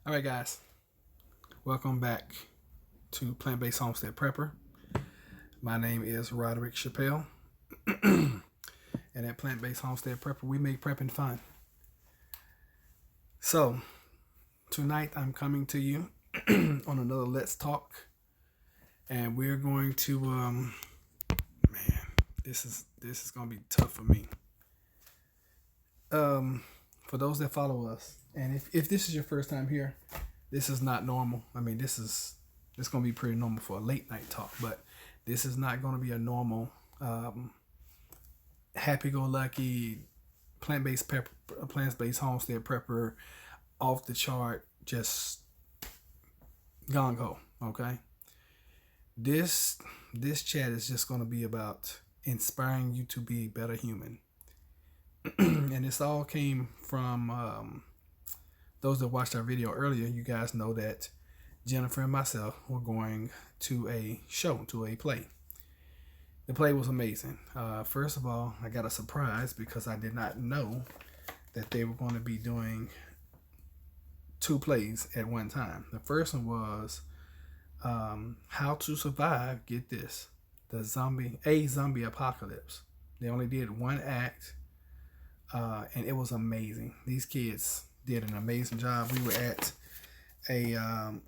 All right, guys, welcome back to Based Homestead Prepper. My name is rschappell, and at Based Homestead Prepper, we make prepping fun. So, tonight I'm coming to you on another Let's Talk, and we're going to, man, this is gonna be tough for me. For those that follow us, and if this is your first time here, this is not normal. I mean, this gonna be pretty normal for a late night talk, but this is not gonna be a normal happy-go-lucky plant-based homestead prepper, off the chart, just gung ho. Okay, this this chat is just gonna be about inspiring you to be a better human, and this all came from those that watched our video earlier. You guys know that Jennifer and myself were going to a show, to a play. The play was amazing. First of all, I got a surprise because I did not know that they were going to be doing two plays at one time. The first one was How to Survive, get this, the zombie apocalypse. They only did one act, and it was amazing. These kids did an amazing job. We were at a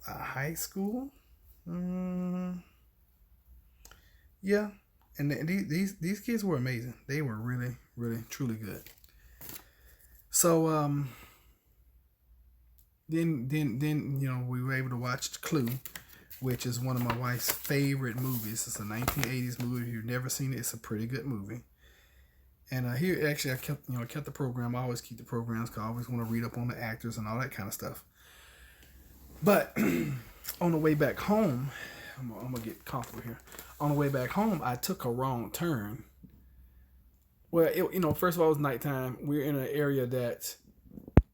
high school. Yeah, and these kids were amazing. They were really, really, truly good. So then we were able to watch Clue, which is one of my wife's favorite movies. It's a 1980s movie. If you've never seen it, it's a pretty good movie. And here, actually, I kept the program. I always keep the programs because I always want to read up on the actors and all that kind of stuff. But on the way back home, I'm gonna get comfortable here. On the way back home, I took a wrong turn. Well, first of all, it was nighttime. We're in an area that,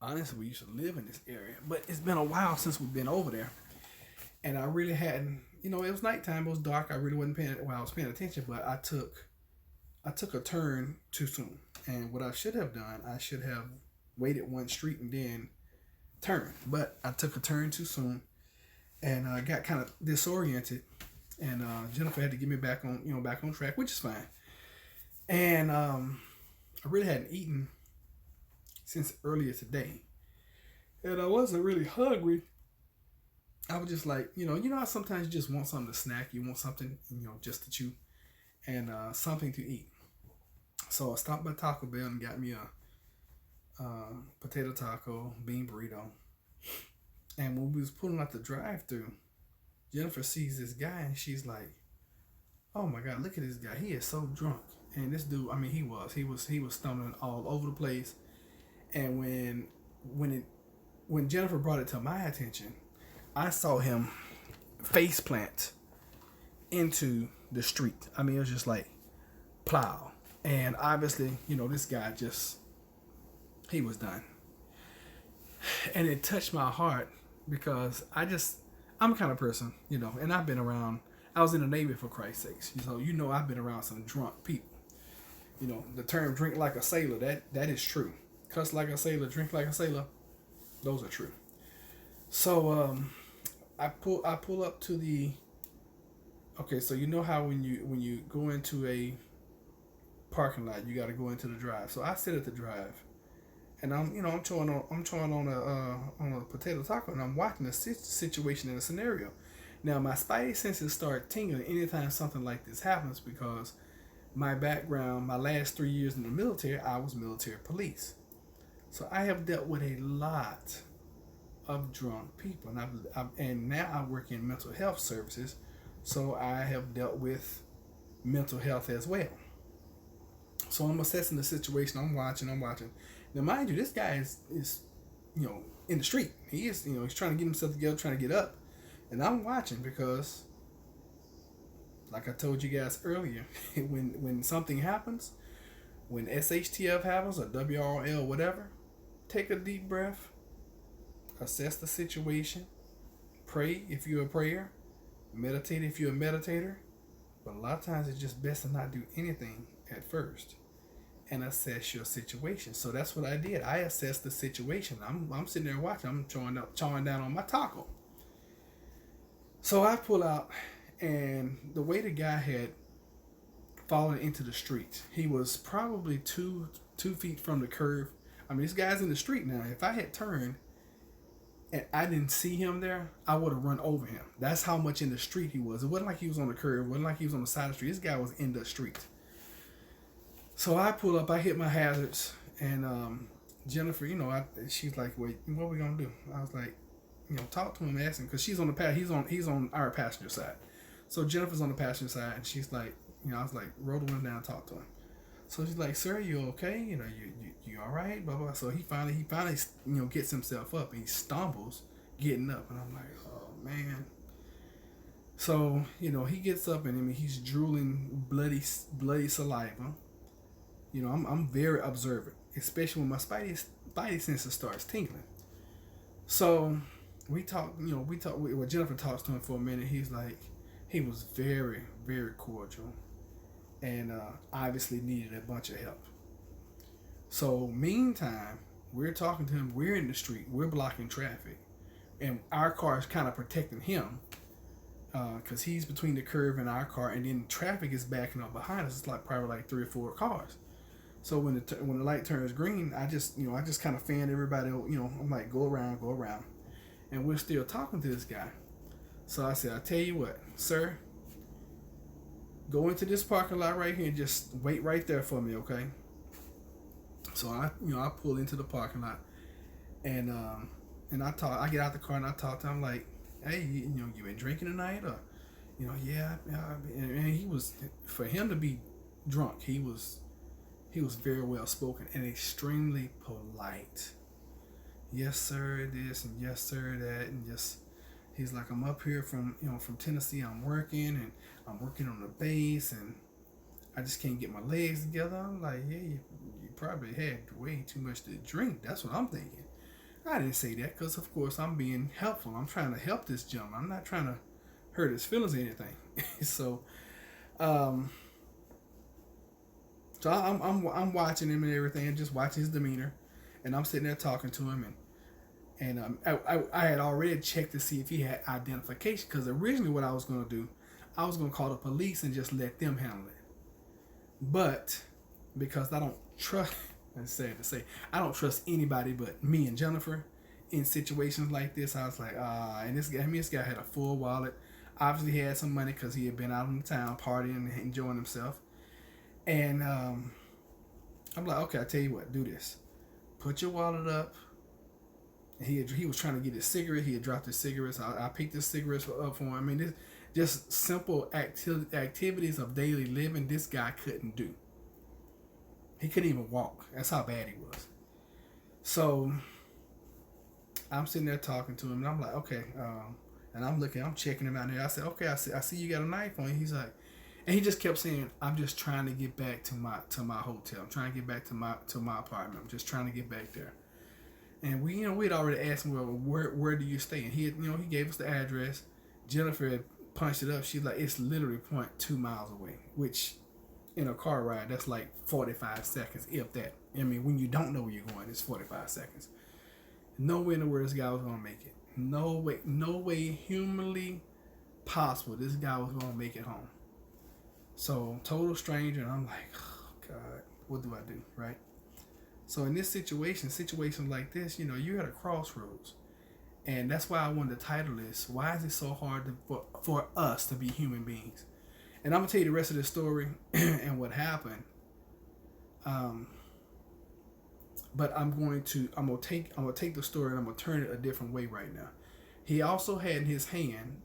honestly, we used to live in this area, but it's been a while since we've been over there, and I really hadn't. It was nighttime. It was dark. I really wasn't paying. Well, I was paying attention, but I took a turn too soon. And what I should have done, I should have waited one street and then turned. But I took a turn too soon, and I got kind of disoriented. And Jennifer had to get me back on track, which is fine. And I really hadn't eaten since earlier today, and I wasn't really hungry. I was just like, how sometimes you just want something to snack, you want something, just to chew, and something to eat. So I stopped by Taco Bell and got me a potato taco, bean burrito. And when we was pulling out the drive-through, Jennifer sees this guy and she's like, "Oh my God, look at this guy! He is so drunk." And this dude, I mean, he was stumbling all over the place. And when Jennifer brought it to my attention, I saw him face plant into the street. I mean, it was just like plow. And obviously, this guy he was done. And it touched my heart because I'm a kind of person, and I've been around, I was in the Navy for Christ's sakes. So, I've been around some drunk people. The term drink like a sailor, that is true. Cuss like a sailor, drink like a sailor, those are true. So, I pull up to the, okay, so how when you go into a parking lot, you got to go into the drive. So I sit at the drive, and I'm chewing on a potato taco, and I'm watching the situation in a scenario. Now my spidey senses start tingling anytime something like this happens because my background, my last 3 years in the military, I was military police. So I have dealt with a lot of drunk people, and now I work in mental health services, so I have dealt with mental health as well. So I'm assessing the situation. I'm watching. Now, mind you, this guy is in the street. He is, he's trying to get himself together, trying to get up. And I'm watching because, like I told you guys earlier, when something happens, when SHTF happens or WRL, whatever, take a deep breath, assess the situation, pray if you're a prayer, meditate if you're a meditator. But a lot of times it's just best to not do anything at first and assess your situation. So that's what I did. I assessed the situation. I'm sitting there watching. I'm chawing down on my taco. So I pull out, and the way the guy had fallen into the street, he was probably two feet from the curve. I mean, this guy's in the street now. If I had turned and I didn't see him there, I would have run over him. That's how much in the street he was. It wasn't like he was on the curb. It wasn't like he was on the side of the street. This guy was in the street. So I pull up. I hit my hazards, and Jennifer, she's like, "Wait, what are we gonna do?" I was like, talk to him, ask him, because she's on the he's on our passenger side. So Jennifer's on the passenger side, and she's like, I was like, roll the window down, talk to him. So she's like, "Sir, you okay? You all right?" Blah blah. So he finally gets himself up, and he stumbles getting up, and I'm like, "Oh man." So he gets up, and I mean he's drooling bloody saliva. I'm very observant, especially when my spidey senses starts tingling. So we talk. Well, Jennifer talks to him for a minute. He was very, very cordial, and obviously needed a bunch of help. So meantime, we're talking to him. We're in the street. We're blocking traffic, and our car is kind of protecting him because he's between the curb and our car, and then traffic is backing up behind us. It's probably like 3 or 4 cars. So when the light turns green, I just kind of fan everybody. I'm like, go around, and we're still talking to this guy. So I said, "I tell you what, sir, go into this parking lot right here and just wait right there for me, okay?" So I pull into the parking lot, and I get out the car and I talk to him. I'm like, "Hey, you been drinking tonight?" Or, yeah. And he was, for him to be drunk, he was very well spoken and extremely polite. "Yes, sir, this, and yes, sir, that," and just. He's like, "I'm up here from Tennessee. I'm working on the base, and I just can't get my legs together." I'm like, "Yeah, you probably had way too much to drink." That's what I'm thinking. I didn't say that because, of course, I'm being helpful. I'm trying to help this gentleman. I'm not trying to hurt his feelings or anything. So I'm watching him and everything, and just watching his demeanor, and I'm sitting there talking to him, and I had already checked to see if he had identification, because originally what I was going to do, I was going to call the police and just let them handle it. But because I don't trust, it's sad to say, I don't trust anybody but me and Jennifer in situations like this. I was like, and this guy had a full wallet. Obviously, he had some money because he had been out in the town partying and enjoying himself. And I'm like, "Okay, I tell you what, do this. Put your wallet up." He was trying to get his cigarette. He had dropped his cigarettes. I picked his cigarettes up for him. I mean, this just simple activities of daily living this guy couldn't do. He couldn't even walk. That's how bad he was. So I'm sitting there talking to him, and I'm like, "Okay," and I'm checking him out there. I said, "Okay, I see you got a knife on you." He's like, and he just kept saying, "I'm just trying to get back to my hotel. I'm trying to get back to my apartment. I'm just trying to get back there." And we had already asked him, "Well, where do you stay?" And he gave us the address. Jennifer had punched it up. She's like, "It's literally 0.2 miles away," which in a car ride, that's like 45 seconds, if that. I mean, when you don't know where you're going, it's 45 seconds. No way in the world this guy was going to make it. No way humanly possible this guy was going to make it home. So, total stranger, and I'm like, "Oh, God, what do I do?" Right? So in this situations like this, you're at a crossroads. And that's why I wanted to title this, "Why is it so hard for us to be human beings?" And I'm going to tell you the rest of the story and what happened. But I'm going to take the story and I'm going to turn it a different way right now. He also had in his hand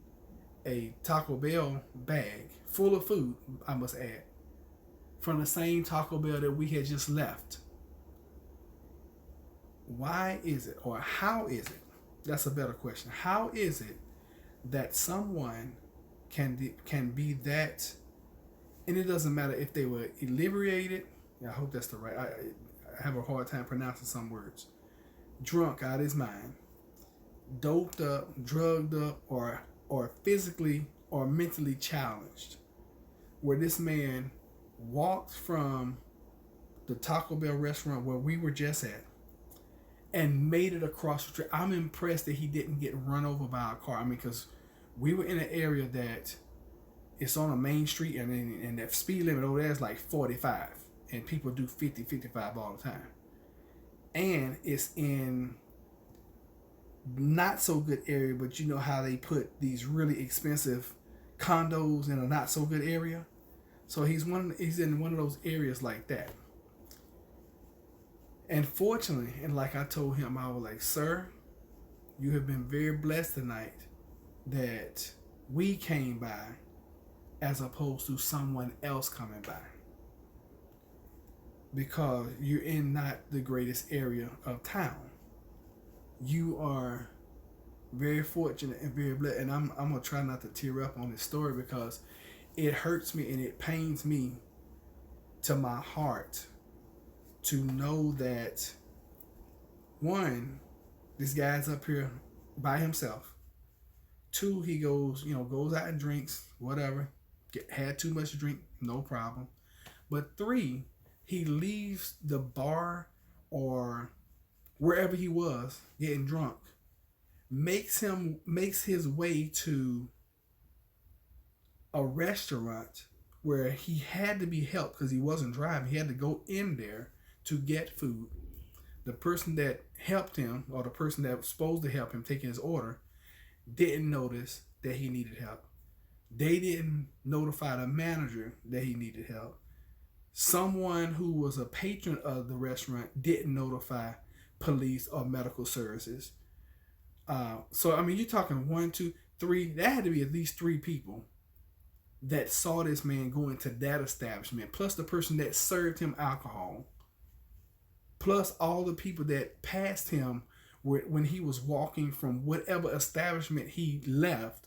a Taco Bell bag full of food, I must add, from the same Taco Bell that we had just left. Why is it, or how is it? That's a better question. How is it that someone can be that, and it doesn't matter if they were inebriated. I hope that's the right. I have a hard time pronouncing some words. Drunk out of his mind, doped up, drugged up, or physically or mentally challenged, where this man walked from the Taco Bell restaurant where we were just at and made it across the street. I'm impressed that he didn't get run over by a car. I mean, because we were in an area that it's on a main street, and that speed limit over there is like 45, and people do 50, 55 all the time. And it's in not so good area, but you know how they put these really expensive condos in a not so good area. So he's in one of those areas like that. And fortunately, and like I told him, I was like, sir, you have been very blessed tonight that we came by as opposed to someone else coming by. Because you're in not the greatest area of town. You are very fortunate and very blessed. And I'm going to try not to tear up on this story because it hurts me and it pains me to my heart to know that, one, this guy's up here by himself. Two, he goes out and drinks, whatever. Had too much to drink, no problem. But three, he leaves the bar or wherever he was getting drunk, makes his way to a restaurant where he had to be helped because he wasn't driving. He had to go in there to get food. The person that helped him, or the person that was supposed to help him taking his order, didn't notice that he needed help. They didn't notify the manager that he needed help. Someone who was a patron of the restaurant didn't notify police or medical services. So, I mean, you're talking 1, 2, 3. There had to be at least 3 people that saw this man go into that establishment, plus the person that served him alcohol, plus all the people that passed him when he was walking from whatever establishment he left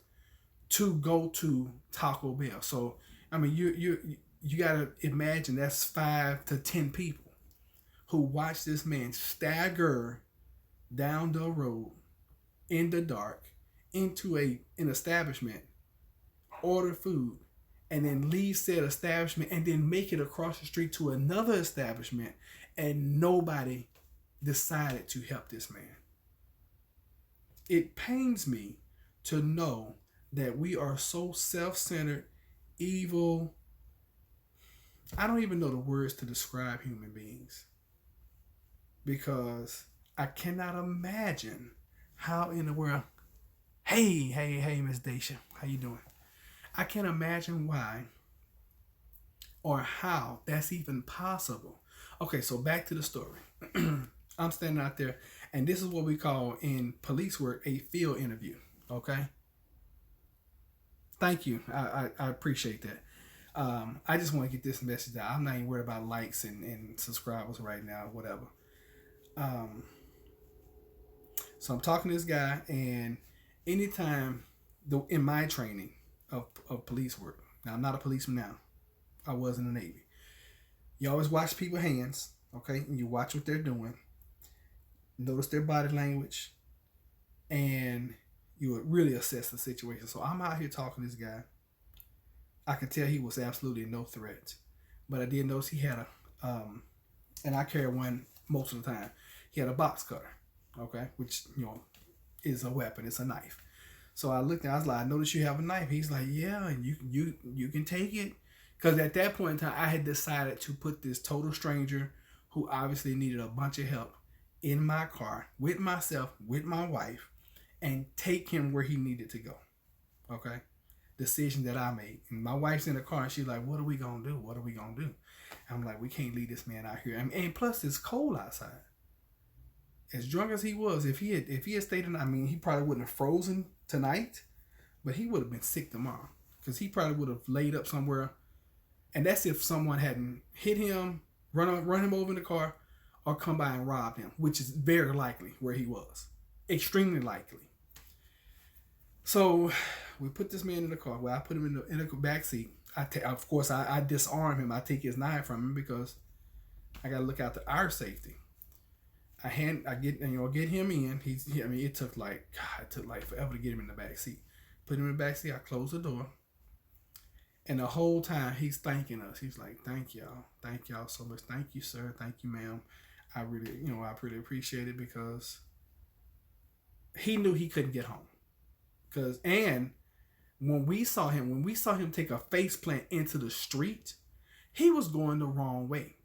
to go to Taco Bell. So, I mean, you gotta imagine that's 5 to 10 people who watched this man stagger down the road in the dark into an establishment, order food, and then leave said establishment and then make it across the street to another establishment, and nobody decided to help this man. It pains me to know that we are so self-centered, evil. I don't even know the words to describe human beings, because I cannot imagine how in the world. Hey, Miss Daisha, how you doing? I can't imagine why or how that's even possible. Okay, so back to the story. I'm standing out there, and this is what we call in police work a field interview. Okay. Thank you. I appreciate that. I just want to get this message out. I'm not even worried about likes and subscribers right now, whatever. So I'm talking to this guy, and anytime in my training of police work, now I'm not a policeman now. I was in the Navy. You always watch people's hands, okay? And you watch what they're doing. Notice their body language, and you would really assess the situation. So I'm out here talking to this guy. I could tell he was absolutely no threat, but I did notice he had and I carry one most of the time. He had a box cutter, okay, which is a weapon. It's a knife. So I looked and I was like, I noticed you have a knife. He's like, yeah, and you can take it, because at that point in time I had decided to put this total stranger who obviously needed a bunch of help in my car with myself, with my wife, and take him where he needed to go. Okay? Decision that I made. And my wife's in the car and she's like, what are we going to do? What are we going to do? I'm like, we can't leave this man out here. And plus it's cold outside. As drunk as he was, if he had stayed in, I mean, he probably wouldn't have frozen tonight, but he would have been sick tomorrow, because he probably would have laid up somewhere. And that's if someone hadn't hit him, run him over in the car, or come by and rob him, which is very likely where he was. Extremely likely. So we put this man in the car. Well, I put him in the back seat. Of course, I disarm him. I take his knife from him because I got to look out to our safety. I get him in. It took like forever to get him in the back seat. Put him in the back seat. I close the door, And the whole time he's thanking us. He's like, thank y'all so much. Thank you, sir. Thank you, ma'am. I really, I really appreciate it because he knew he couldn't get home. And when we saw him take a face plant into the street, he was going the wrong way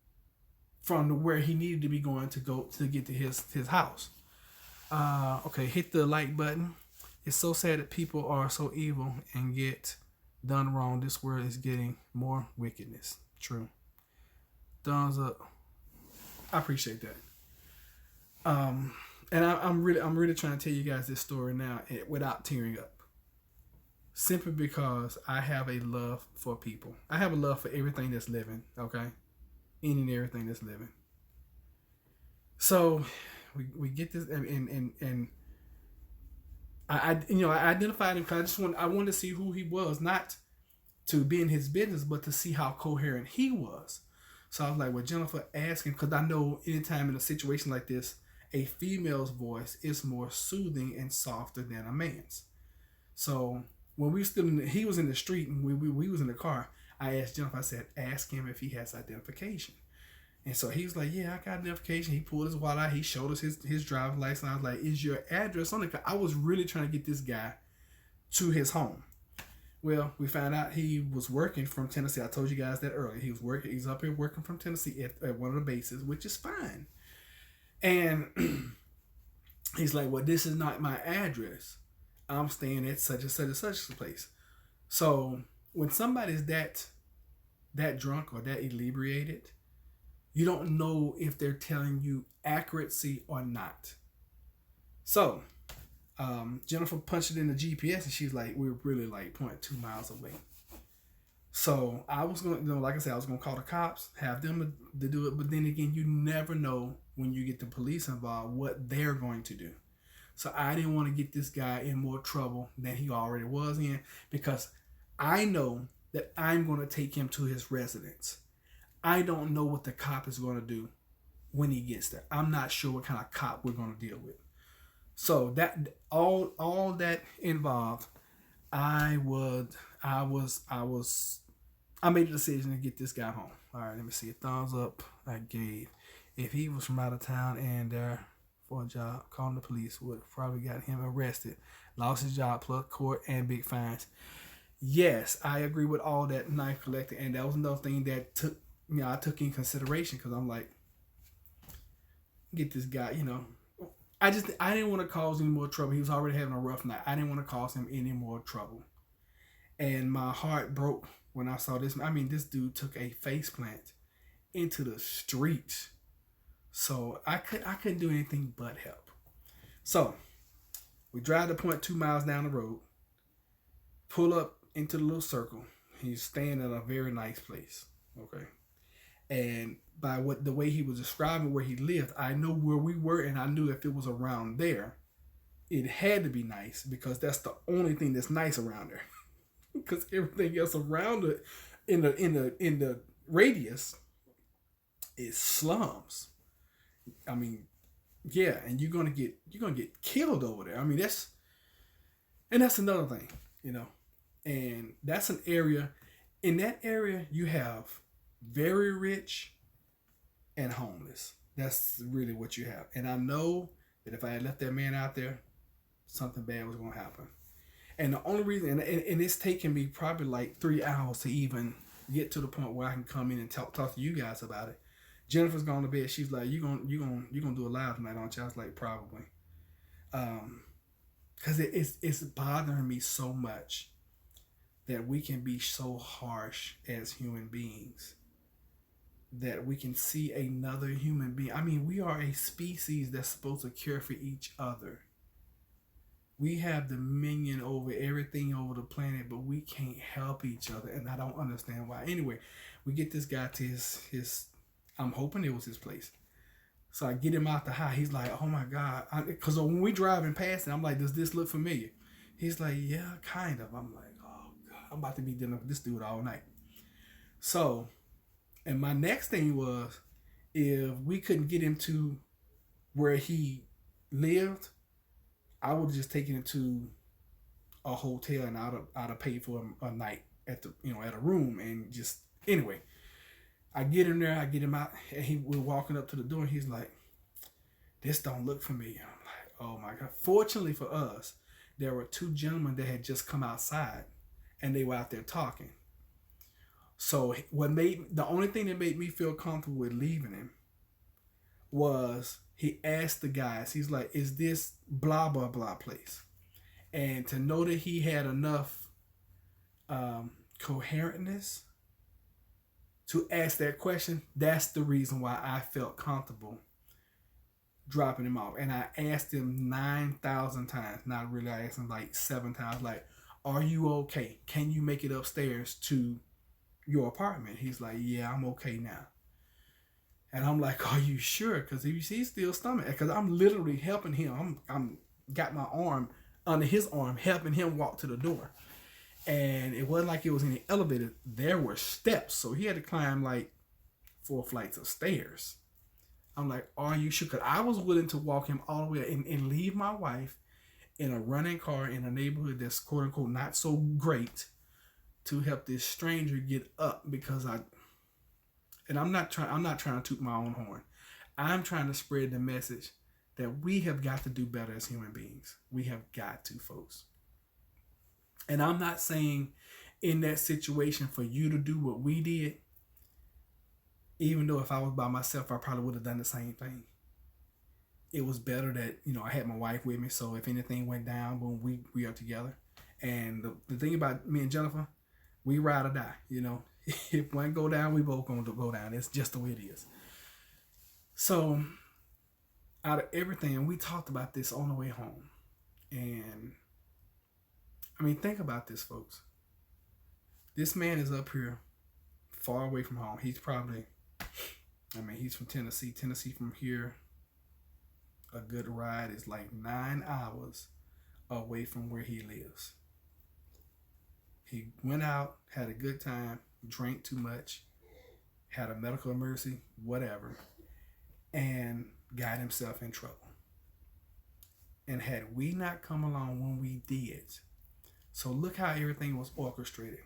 from where he needed to be going to get to his house. Okay, hit the like button. It's so sad that people are so evil and get done wrong. This world is getting more wickedness. True. Thumbs up. I appreciate that. And I'm really trying to tell you guys this story now without tearing up. Simply because I have a love for people. I have a love for everything that's living. Okay, any and everything that's living. So we get this, and I identified him because I wanted to see who he was, not to be in his business, but to see how coherent he was. So I was like, well, Jennifer, ask him, because I know anytime in a situation like this, a female's voice is more soothing and softer than a man's. So when he was in the street and we was in the car, I asked Jennifer, I said, ask him if he has identification. And so he was like, yeah, I got identification. He pulled his wallet out. He showed us his driver's license. I was like, is your address on it? I was really trying to get this guy to his home. Well, we found out he was working from Tennessee. I told you guys that earlier. He's up here working from Tennessee at one of the bases, which is fine. And he's like, well, this is not my address. I'm staying at such and such and such a place. So when somebody's that drunk or that inebriated, you don't know if they're telling you accuracy or not. So Jennifer punched it in the GPS and she's like, we're really like 0.2 miles away. So I was going to, like I said, I was going to call the cops, have them to do it. But then again, you never know when you get the police involved what they're going to do. So I didn't want to get this guy in more trouble than he already was in, because I know that I'm going to take him to his residence. I don't know what the cop is going to do when he gets there. I'm not sure what kind of cop we're going to deal with. So that all that involved, I made a decision to get this guy home. All right, let me see. A thumbs up I gave. If he was from out of town and there for a job, calling the police would have probably got him arrested, lost his job, plus court and big fines. Yes, I agree with all that knife collecting, and that was another thing that I took in consideration, because I'm like, get this guy, I didn't want to cause any more trouble. He was already having a rough night. I didn't want to cause him any more trouble. And my heart broke when I saw this. I mean, this dude took a face plant into the street. So I couldn't do anything but help. So we drive the 0.2 miles down the road, pull up into the little circle. He's staying at a very nice place. Okay. And by the way he was describing where he lived, I know where we were, and I knew if it was around there, it had to be nice, because that's the only thing that's nice around there. Because everything else around it in the radius is slums. I mean, yeah, and you're gonna get killed over there. I mean, that's another thing, and that's an area. In that area, you have very rich and homeless. That's really what you have. And I know that if I had left that man out there, something bad was going to happen. And the only reason, and it's taken me probably like 3 hours to even get to the point where I can come in and talk to you guys about it. Jennifer's gone to bed. She's like, you gonna do a live tonight, aren't you? I was like, probably. Because it's bothering me so much that we can be so harsh as human beings, that we can see another human being. I mean, we are a species that's supposed to care for each other. We have dominion over everything over the planet, but we can't help each other, and I don't understand why. Anyway, we get this guy to his I'm hoping it was his place. So I get him out the house. He's like, oh my God. Because when we driving past it, I'm like, does this look familiar? He's like, yeah, kind of. I'm like, oh God, I'm about to be dealing with this dude all night. So, and my next thing was, if we couldn't get him to where he lived, I would have just taken him to a hotel, and I'd have paid for him a night at the at a room, and just anyway, I get in there, I get him out, and we're walking up to the door, and he's like, "This don't look familiar." I'm like, "Oh my God!" Fortunately for us, there were two gentlemen that had just come outside, and they were out there talking. So the only thing that made me feel comfortable with leaving him was he asked the guys, he's like, "Is this blah blah blah place?" And to know that he had enough coherentness to ask that question, that's the reason why I felt comfortable dropping him off. And I asked him 9,000 times. Not really, I asked him like 7 times, like, "Are you okay? Can you make it upstairs to your apartment?" He's like, "Yeah, I'm okay now." And I'm like, "Are you sure?" Because he's still stomach. Because I'm literally helping him. I'm got my arm under his arm, helping him walk to the door. And it wasn't like it was any elevator. There were steps, so he had to climb like 4 flights of stairs. I'm like, "Are you sure?" Because I was willing to walk him all the way and leave my wife in a running car in a neighborhood that's quote unquote not so great to help this stranger get up, because I'm not trying to toot my own horn. I'm trying to spread the message that we have got to do better as human beings. We have got to, folks. And I'm not saying in that situation for you to do what we did, even though if I was by myself, I probably would have done the same thing. It was better that, I had my wife with me, so if anything went down, boom, we are together. And the thing about me and Jennifer, we ride or die, If one go down, we both going to go down. It's just the way it is. So, out of everything, and we talked about this on the way home, and think about this, folks. This man is up here, far away from home. He's probably, he's from Tennessee. Tennessee from here, a good ride is like 9 hours away from where he lives. He went out, had a good time, drank too much, had a medical emergency, whatever, and got himself in trouble. And had we not come along when we did, so look how everything was orchestrated.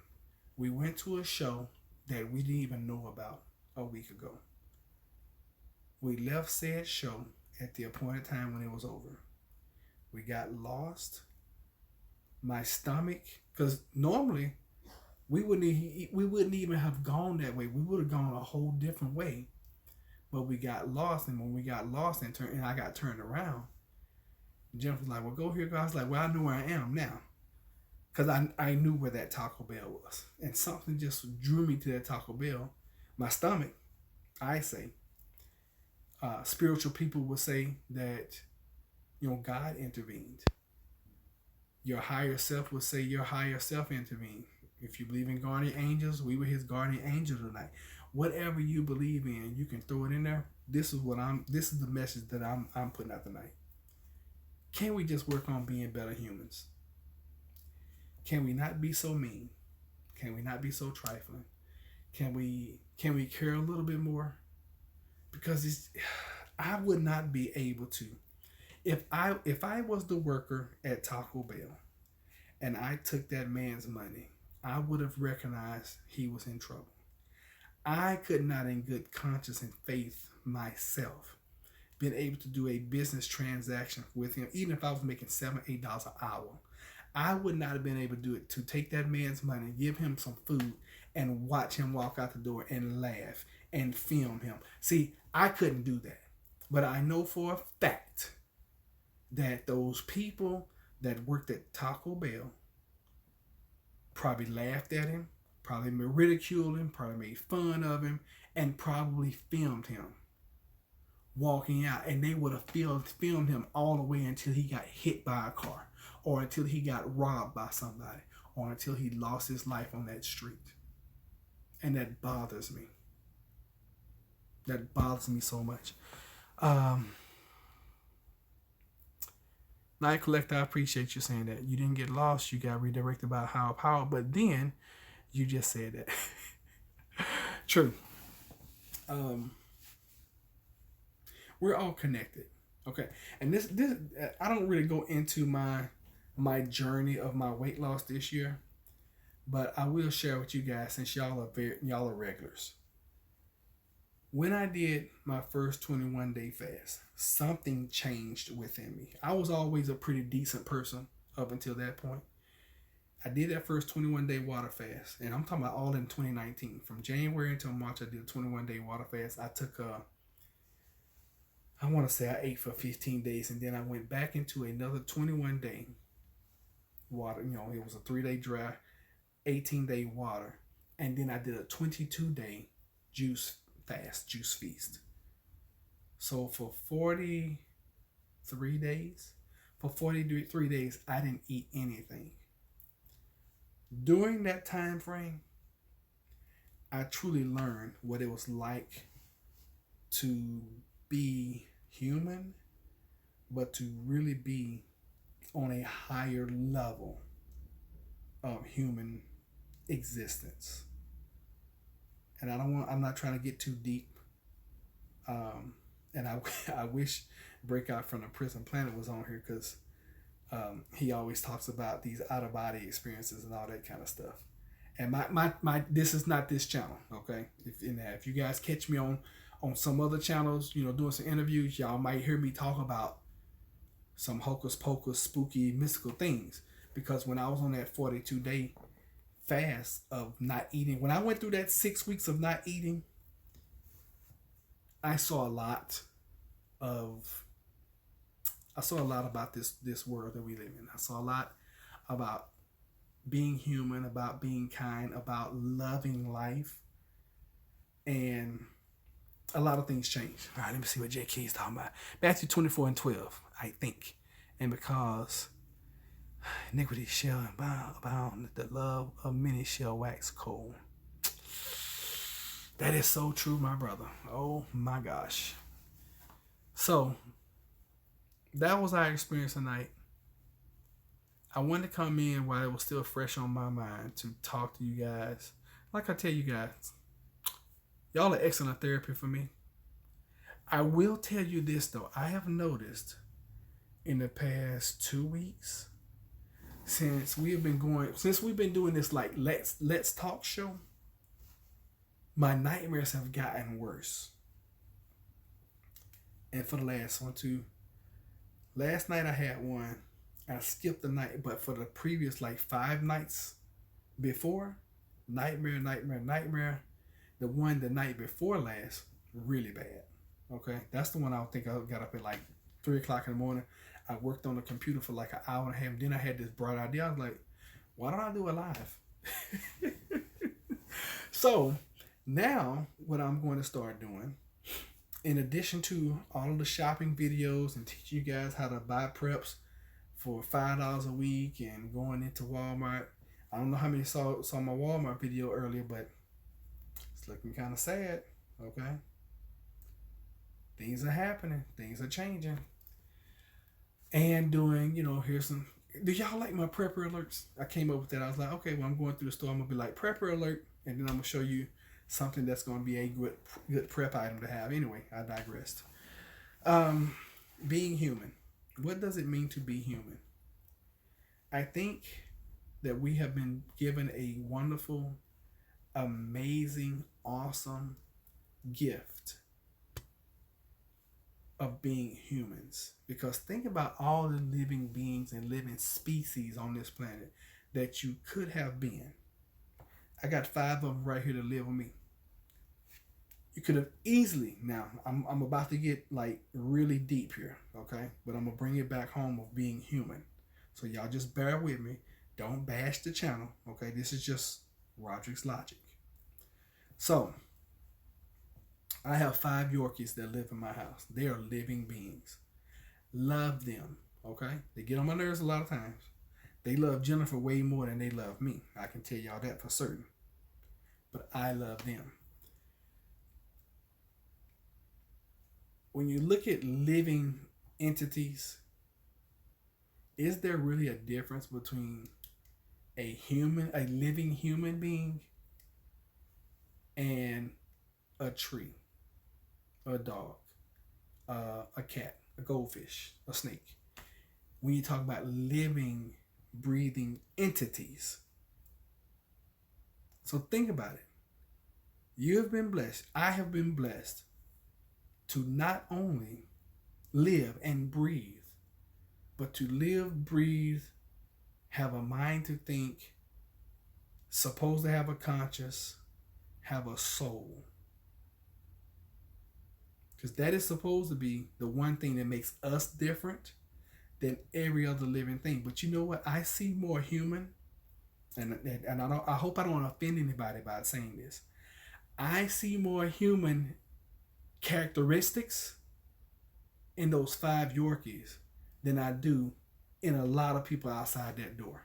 We went to a show that we didn't even know about a week ago. We left said show at the appointed time when it was over. We got lost. My stomach, because normally we wouldn't even have gone that way. We would have gone a whole different way. But we got lost, and when we got lost and I got turned around, Jennifer was like, "Well, go here, guys." I was like, "Well, I know where I am now." Because I knew where that Taco Bell was. And something just drew me to that Taco Bell. My stomach, I say. Spiritual people will say that, God intervened. Your higher self will say your higher self intervened. If you believe in guardian angels, we were his guardian angel tonight. Whatever you believe in, you can throw it in there. This is the message that I'm putting out tonight. Can we just work on being better humans? Can we not be so mean? Can we not be so trifling? Can we care a little bit more? Because I would not be able to. If I was the worker at Taco Bell and I took that man's money, I would have recognized he was in trouble. I could not in good conscience and faith myself been able to do a business transaction with him, even if I was making $7, $8 an hour. I would not have been able to do it, to take that man's money, give him some food, and watch him walk out the door and laugh and film him. See, I couldn't do that. But I know for a fact that those people that worked at Taco Bell probably laughed at him, probably ridiculed him, probably made fun of him, and probably filmed him walking out. And they would have filmed him all the way until he got hit by a car, or until he got robbed by somebody, or until he lost his life on that street. And that bothers me. That bothers me so much. Night Collector, I appreciate you saying that. You didn't get lost. You got redirected by a higher power. But then you just said that. True. We're all connected. Okay. And this I don't really go into my journey of my weight loss this year. but I will share with you guys since y'all are regulars. When I did my first 21-day fast, something changed within me. I was always a pretty decent person up until that point. I did that first 21-day water fast, and I'm talking about all in 2019. From January until March, I did a 21-day water fast. I took I want to say I ate for 15 days, and then I went back into another 21-day water. It was a 3-day dry, 18-day water, and then I did a 22-day juice feast. So for 43 days, I didn't eat anything. During that time frame, I truly learned what it was like to be human, but to really be on a higher level of human existence. And I'm not trying to get too deep. And I wish Breakout from the Prison Planet was on here, because he always talks about these out of body experiences and all that kind of stuff. And my this is not this channel, okay? If you guys catch me on some other channels, doing some interviews, y'all might hear me talk about some hocus pocus, spooky, mystical things. Because when I was on that 42-day fast of not eating, when I went through that 6 weeks of not eating, I saw a lot about this world that we live in. I saw a lot about being human, about being kind, about loving life, and a lot of things changed. All right, let me see what JK is talking about. Matthew 24:12, I think. And because iniquity shall abound, the love of many shall wax cold. That is so true, my brother. Oh my gosh. So that was our experience tonight. I wanted to come in while it was still fresh on my mind to talk to you guys. Like I tell you guys, y'all are excellent therapy for me. I will tell you this though. I have noticed in the past 2 weeks, since we've been doing this like let's talk show, my nightmares have gotten worse. And for the last last night I had one. I skipped the night, but for the previous 5 nights before, nightmare. The night before last, really bad. Okay, that's the one I think I got up at 3 o'clock in the morning. I worked on the computer for an hour and a half. Then I had this bright idea. I was like, why don't I do it live? So now what I'm going to start doing, in addition to all of the shopping videos and teaching you guys how to buy preps for $5 a week and going into Walmart. I don't know how many saw my Walmart video earlier, but it's looking kind of sad. Okay, things are happening, things are changing, and doing here's some. Do y'all like my prepper alerts? I came up with that. I was like, okay, when I'm going through the store, I'm gonna be like prepper alert, and then I'm gonna show you something that's gonna be a good prep item to have. Anyway, I digressed. Being human. What does it mean to be human? I think that we have been given a wonderful, amazing, awesome gift of being humans. Because think about all the living beings and living species on this planet that you could have been. I got 5 of them right here to live with me. You could have easily, now I'm about to get really deep here, okay? But I'm gonna bring it back home of being human. So y'all just bear with me. Don't bash the channel, okay? This is just Roderick's logic. So I have 5 Yorkies that live in my house. They are living beings. Love them, okay? They get on my nerves a lot of times. They love Jennifer way more than they love me. I can tell y'all that for certain. But I love them. When you look at living entities, is there really a difference between a living human being, and a tree, a dog, a cat, a goldfish, a snake? When you talk about living, breathing entities, So think about it. You have been blessed. I have been blessed to not only live and breathe, but to live, breathe, have a mind to think, supposed to have a conscience, have a soul. Because that is supposed to be the one thing that makes us different than every other living thing. But you know what? I see more human, and I hope I don't offend anybody by saying this. I see more human characteristics in those 5 Yorkies than I do in a lot of people outside that door.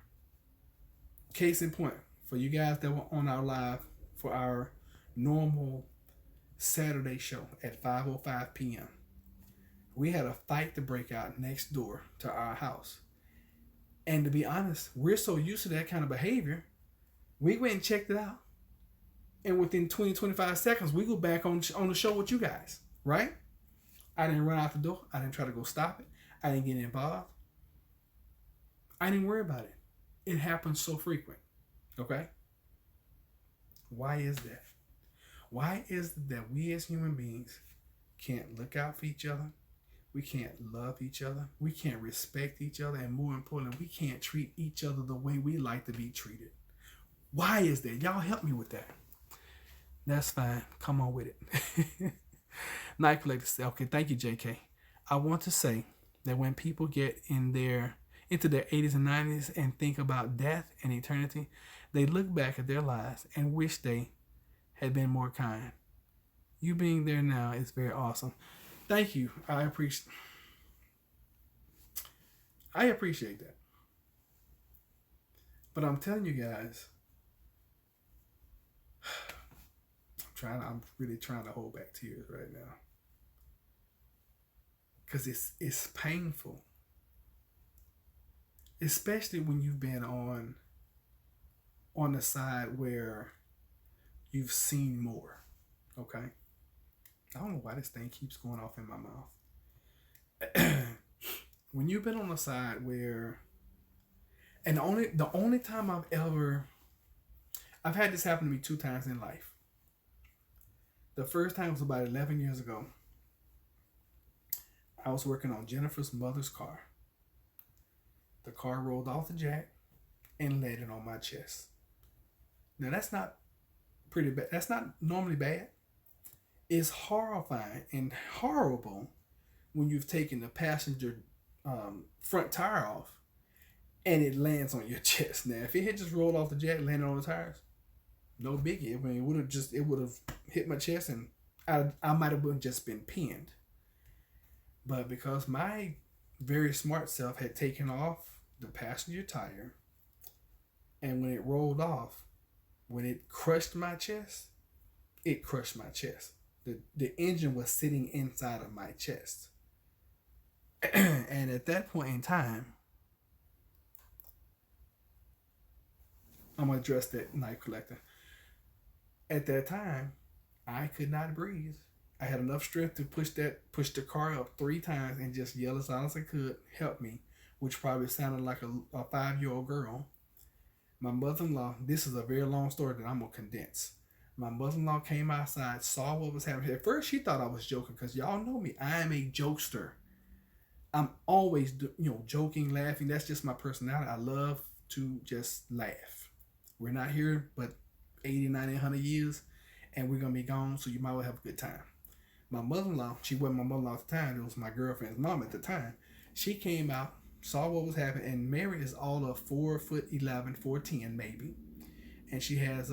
Case in point, for you guys that were on our live for our normal Saturday show at 5:05 p.m., we had a fight to break out next door to our house. And to be honest, we're so used to that kind of behavior, we went and checked it out. And within 20-25 seconds, we go back on the show with you guys, right? I didn't run out the door. I didn't try to go stop it. I didn't get involved. I didn't worry about it. It happens so frequent, okay? Why is that? Why is it that we as human beings can't look out for each other? We can't love each other. We can't respect each other. And more importantly, we can't treat each other the way we like to be treated. Why is that? Y'all help me with that. That's fine. Come on with it. Night Collector said, okay, thank you, JK. I want to say that when people get into their 80s and 90s and think about death and eternity, they look back at their lives and wish they had been more kind. You being there now is very awesome. Thank you. I appreciate that. But I'm telling you guys, I'm really trying to hold back tears right now. Because it's painful. Especially when you've been on the side where you've seen more. Okay? I don't know why this thing keeps going off in my mouth. When you've been on the side where, and the only time I've had this happen to me 2 times in life. The first time was about 11 years ago. I was working on Jennifer's mother's car. The car rolled off the jack and landed on my chest. Now that's not pretty bad. That's not normally bad. It's horrifying and horrible when you've taken the passenger front tire off and it lands on your chest. Now, if it had just rolled off the jack and landed on the tires, no biggie. I mean, it would have hit my chest and I might have just been pinned. But because my very smart self had taken off the passenger tire, and when it rolled off, when it crushed my chest, it crushed my chest. The engine was sitting inside of my chest. And at that point in time, I'm going to address that, Night Collector. At that time, I could not breathe. I had enough strength to push the car up 3 times and just yell as loud as I could, help me, which probably sounded like a 5-year-old girl. My mother-in-law, this is a very long story that I'm going to condense. My mother-in-law came outside, saw what was happening. At first, she thought I was joking because y'all know me. I am a jokester. I'm always, joking, laughing. That's just my personality. I love to just laugh. We're not here but 80, 90, 100 years, and we're going to be gone, so you might well have a good time. My mother-in-law, she wasn't my mother-in-law at the time. It was my girlfriend's mom at the time. She came out, saw what was happening, and Mary is all of 4'11", 4'10" maybe, and she has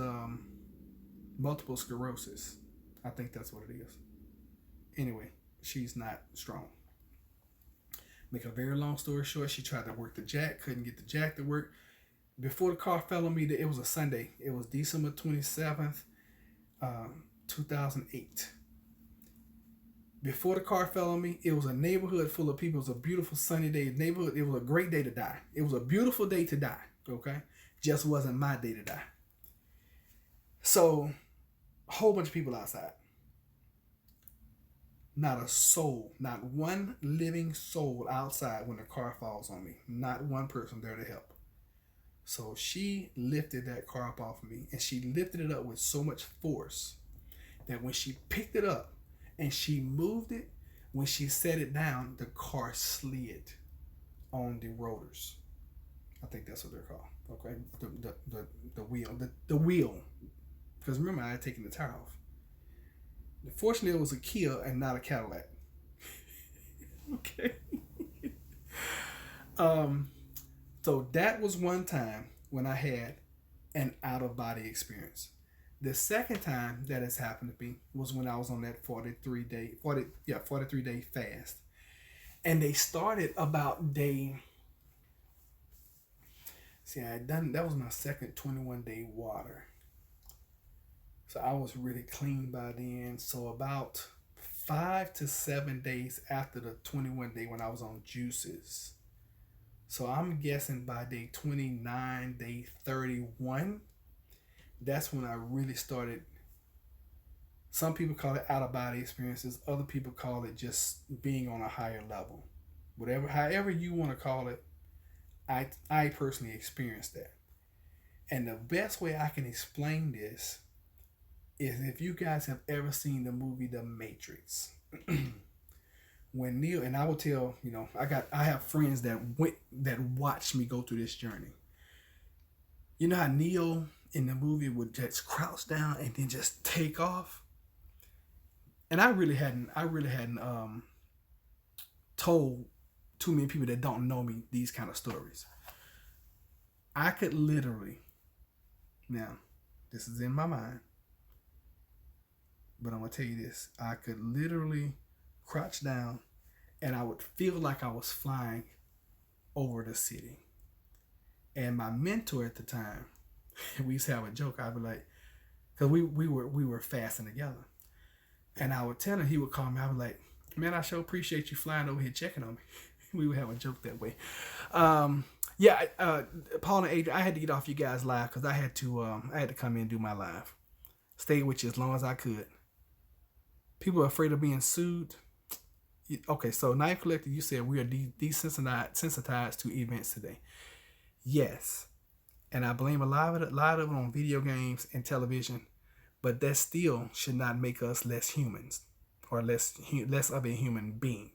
multiple sclerosis. I think that's what it is. Anyway, she's not strong. Make a very long story short, she tried to work the jack, couldn't get the jack to work. Before the car fell on me, it was a Sunday. It was December 27th, 2008. Before the car fell on me, it was a neighborhood full of people. It was a beautiful sunny day. Neighborhood. It was a great day to die. It was a beautiful day to die. Okay, just wasn't my day to die. So, a whole bunch of people outside. Not a soul, not one living soul outside when the car falls on me. Not one person there to help. So she lifted that car up off of me, and she lifted it up with so much force that when she picked it up and she moved it, when she set it down, the car slid on the rotors. I think that's what they're called. Okay, the wheel, the wheel. Because remember, I had taken the tire off. Fortunately, it was a Kia and not a Cadillac. Okay. So that was one time when I had an out of body experience. The second time that has happened to me was when I was on that 43 day fast. And they started about day, see, that was my second 21 day water. So I was really clean by then. So about 5 to 7 days after the 21 day when I was on juices. So I'm guessing by day 29, day 31, that's when I really started. Some people call it out of body experiences. Other people call it just being on a higher level. However you want to call it, I personally experienced that. And the best way I can explain this is if you guys have ever seen the movie The Matrix. When Neo, and I will tell, I have friends that watched me go through this journey. You know how Neo in the movie would just crouch down and then just take off? And I really hadn't told too many people that don't know me these kind of stories. I could literally, now this is in my mind, but I'm gonna tell you this, I could literally crouch down and I would feel like I was flying over the city. And my mentor at the time, we used to have a joke. I'd be like, because we were fasting together, and I would tell him, he would call me. I would like, man, I sure appreciate you flying over here checking on me. We would have a joke that way. Paul and Adrienne, I had to get off you guys live because I had to come in and do my live. Stay with you as long as I could. People are afraid of being sued. Okay, so Knife Collector, you said we are desensitized to events today. Yes, and I blame a lot of it on video games and television, but that still should not make us less humans or less of a human being.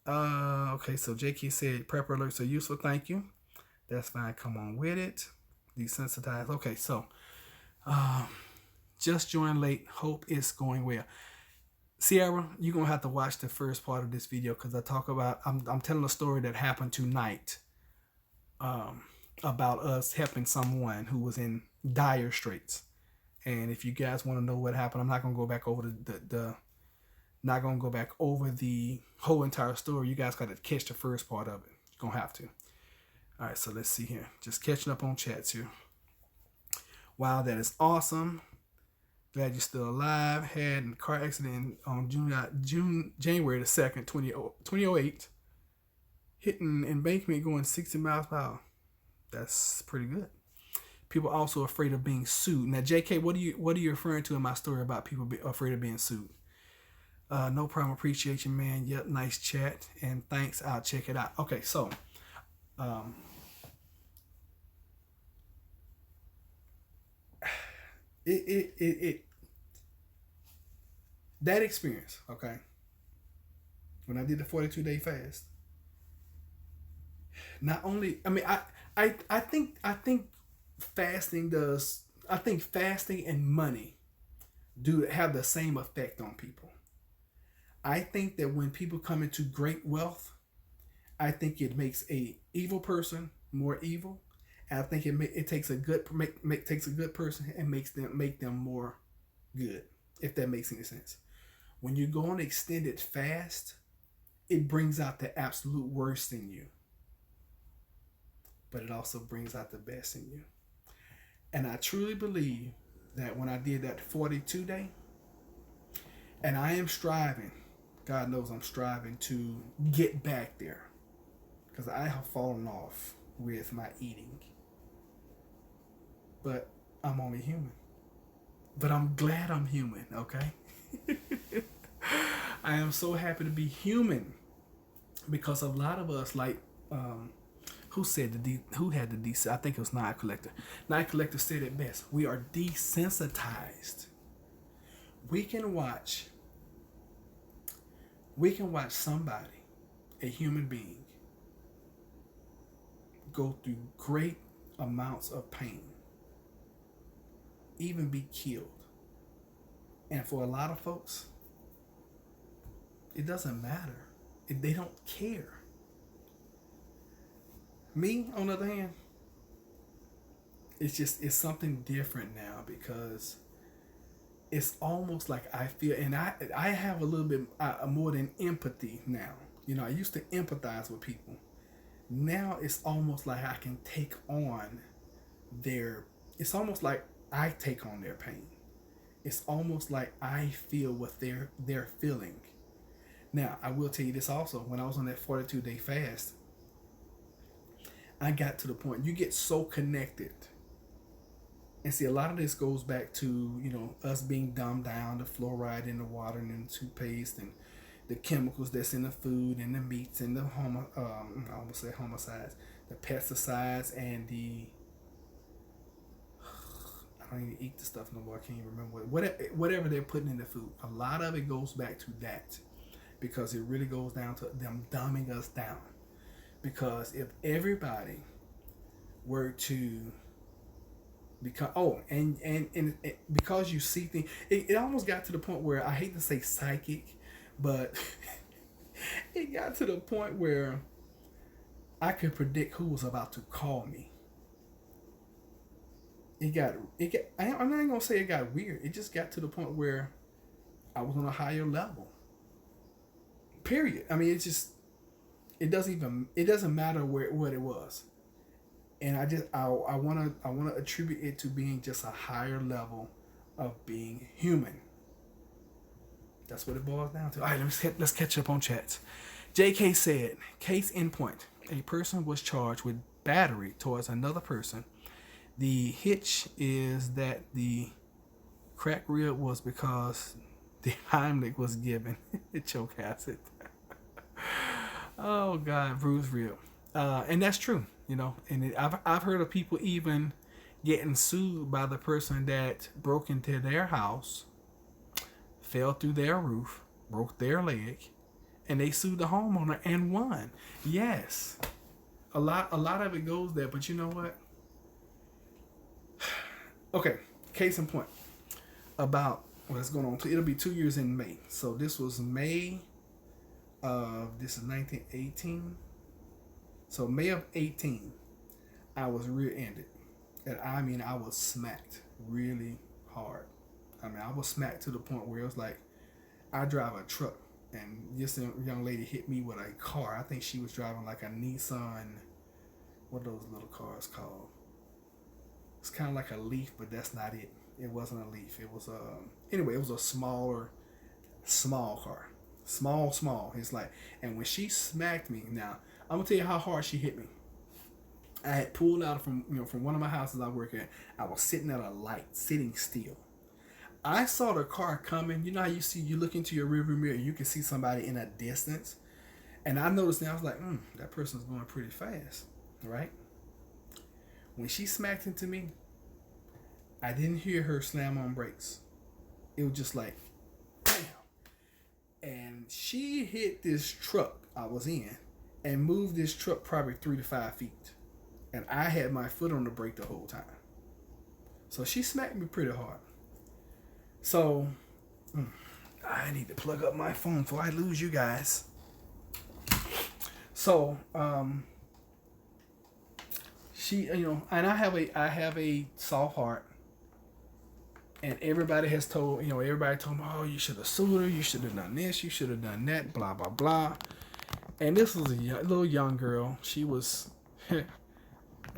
Okay, so JK said prepper alerts are useful. Thank you. That's fine. Come on with it. Desensitized. Okay, so just joined late. Hope it's going well. Sierra, you're gonna have to watch the first part of this video because I'm telling a story that happened tonight about us helping someone who was in dire straits. And if you guys want to know what happened, I'm not gonna go back over the whole entire story. You guys got to catch the first part of it. You're gonna have to. All right, so let's see here. Just catching up on chats here. Wow, that is awesome. Glad you're still alive. Had a car accident on January the 2nd, 2008. Hitting embankment going 60 miles per hour. That's pretty good. People also afraid of being sued. Now, JK, what are you referring to in my story about people afraid of being sued? No problem. Appreciate you, man. Yep, nice chat. And thanks. I'll check it out. Okay, so that experience, okay, when I did the 42-day fast, not only, I think fasting and money have the same effect on people. I think that when people come into great wealth, I think it makes a evil person more evil. And I think it takes a good person and make them more good, if that makes any sense. When you go on extended fast, it brings out the absolute worst in you, but it also brings out the best in you. And I truly believe that when I did that 42 day, and I am striving, God knows I'm striving to get back there, because I have fallen off with my eating. But I'm only human. But I'm glad I'm human, okay? I am so happy to be human, because a lot of us, like, who had the I think it was Night Collector. Night Collector said it best. We are desensitized. We can watch somebody, a human being, go through great amounts of pain, even be killed. And for a lot of folks, it doesn't matter. They don't care. Me, on the other hand, it's something different now, because it's almost like I feel, and I have a little bit more than empathy now. You know, I used to empathize with people. Now it's almost like I can take on it's almost like I take on their pain. It's almost like I feel what they're feeling. Now, I will tell you this also. When I was on that 42-day fast, I got to the point, you get so connected. And see, a lot of this goes back to, you know, us being dumbed down, the fluoride in the water and in the toothpaste, and the chemicals that's in the food and the meats and the I almost say homicides, the pesticides and I don't even eat the stuff no more. I can't even remember whatever they're putting in the food. A lot of it goes back to that, because it really goes down to them dumbing us down. Because if everybody were to become and because you see things, it almost got to the point where, I hate to say psychic, but it got to the point where I could predict who was about to call me. I'm not gonna say it got weird. It just got to the point where I was on a higher level. Period. I mean, it doesn't matter what it was. And I wanna attribute it to being just a higher level of being human. That's what it boils down to. All right, let's catch up on chats. JK said, case in point, a person was charged with battery towards another person. The hitch is that the crack rib was because the Heimlich was given. Choke acid. Oh God, bruised rib. And that's true, you know. And I've heard of people even getting sued by the person that broke into their house, fell through their roof, broke their leg, and they sued the homeowner and won. Yes, a lot of it goes there. But you know what? Okay, case in point. About what's going on. It'll be 2 years in May. So this was May of, this is 1918. So May of 18, I was rear-ended. And I mean, I was smacked really hard. I mean, I was smacked to the point where it was like, I drive a truck, and this young lady hit me with a car. I think she was driving like a Nissan, what are those little cars called? It's kind of like a Leaf, but that's not it. It wasn't a Leaf. It was anyway, it was a small car. Small. It's like, and when she smacked me, now I'm gonna tell you how hard she hit me. I had pulled out from one of my houses I work at. I was sitting at a light, sitting still. I saw the car coming. You know how you look into your rearview mirror and you can see somebody in a distance. And I noticed now, I was like, that person's going pretty fast, right? When she smacked into me, I didn't hear her slam on brakes. It was just like, bam. And she hit this truck I was in and moved this truck probably 3 to 5 feet. And I had my foot on the brake the whole time. So she smacked me pretty hard. So, I need to plug up my phone before I lose you guys. So, she, and I have a soft heart, and everybody told me, oh, you should have sued her, you should have done this, you should have done that, blah blah blah. And this was a little young girl. She was, and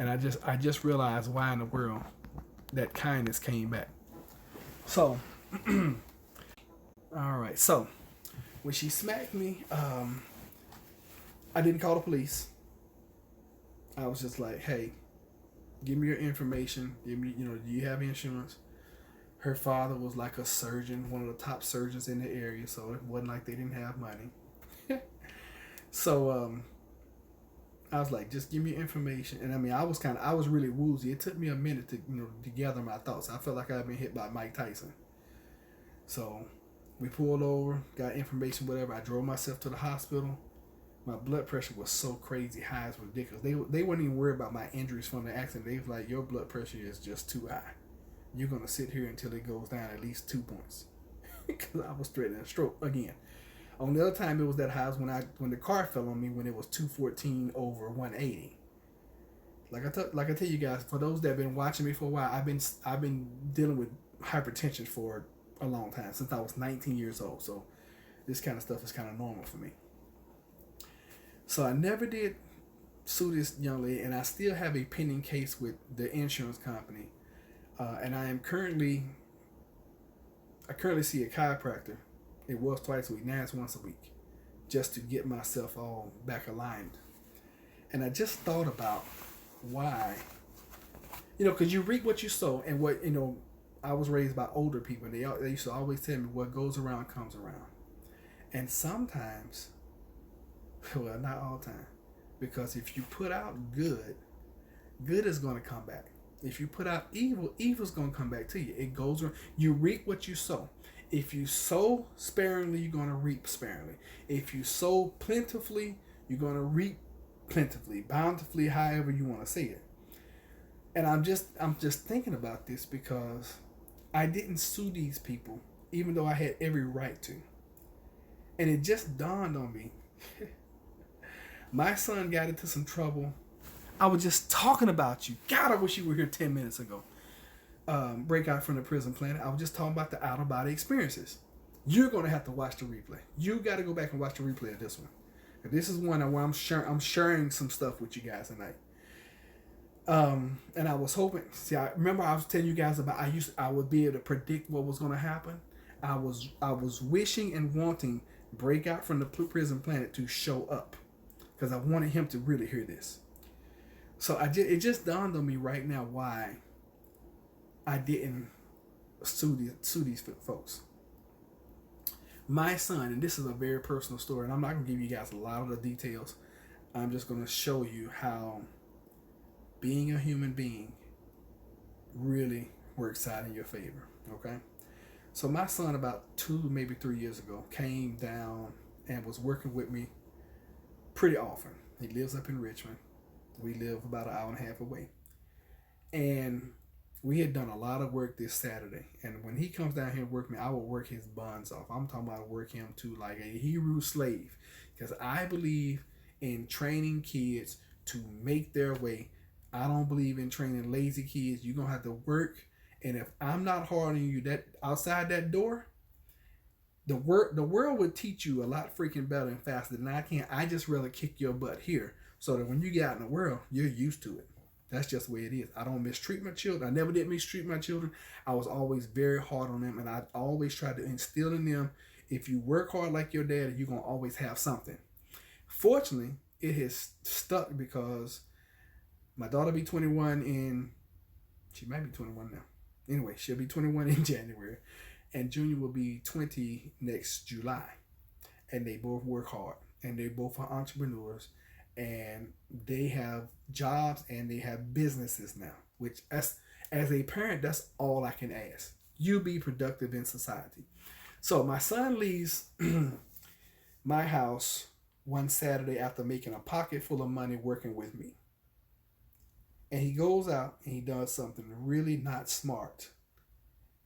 I just realized why in the world that kindness came back. So, all right. So, when she smacked me, I didn't call the police. I was just like, hey, give me your information. Give me, do you have insurance? Her father was like a surgeon, one of the top surgeons in the area, so it wasn't like they didn't have money. So, I was like, just give me information. And I mean, I was really woozy. It took me a minute to, to gather my thoughts. I felt like I had been hit by Mike Tyson. So we pulled over, got information, whatever. I drove myself to the hospital. My blood pressure was so crazy high, it's ridiculous. They weren't even worried about my injuries from the accident. They was like, your blood pressure is just too high. You're gonna sit here until it goes down at least 2 points. Because I was threatening a stroke again. On the other time, it was that high when the car fell on me when it was 214 over 180. Like I tell you guys, for those that have been watching me for a while, I've been dealing with hypertension for a long time, since I was 19 years old. So this kind of stuff is kind of normal for me. So I never did sue this young lady, and I still have a pending case with the insurance company. And I currently see a chiropractor. It was twice a week. Now it's once a week, just to get myself all back aligned. And I just thought about why, because you reap what you sow. And what, I was raised by older people, and they used to always tell me, what goes around comes around. And sometimes, well, not all the time, because if you put out good, good is going to come back. If you put out evil, evil's going to come back to you. It goes around. You reap what you sow. If you sow sparingly, you're going to reap sparingly. If you sow plentifully, you're going to reap plentifully, bountifully, however you want to say it. And I'm just thinking about this because I didn't sue these people, even though I had every right to. And it just dawned on me. My son got into some trouble. I was just talking about you. God, I wish you were here 10 minutes ago. Breakout from the Prison Planet. I was just talking about the out-of-body experiences. You're going to have to watch the replay. You got to go back and watch the replay of this one. This is one where I'm sharing some stuff with you guys tonight. And I was hoping. See, I remember I was telling you guys about I would be able to predict what was going to happen. I was wishing and wanting Breakout from the Prison Planet to show up, because I wanted him to really hear this. So it just dawned on me right now why I didn't sue these folks. My son, and this is a very personal story, and I'm not going to give you guys a lot of the details. I'm just going to show you how being a human being really works out in your favor, okay? So my son, about 2, maybe 3 years ago, came down and was working with me pretty often. He lives up in Richmond. We live about an hour and a half away. And we had done a lot of work this Saturday. And when he comes down here and work me, I will work his buns off. I'm talking about work him to like a Hebrew slave. Because I believe in training kids to make their way. I don't believe in training lazy kids. You're going to have to work. And if I'm not hard on you, that outside that door, the world would teach you a lot freaking better and faster than I can. I just rather kick your butt here, so that when you get out in the world, you're used to it. That's just the way it is. I don't mistreat my children. I never did mistreat my children. I was always very hard on them, and I always tried to instill in them, if you work hard like your dad, you're going to always have something. Fortunately, it has stuck, because my daughter be 21 she might be 21 now. Anyway, she'll be 21 in January, and Junior will be 20 next July. And they both work hard, and they both are entrepreneurs, and they have jobs and they have businesses now, which as a parent, that's all I can ask. You be productive in society. So my son leaves my house one Saturday after making a pocket full of money working with me. And he goes out and he does something really not smart.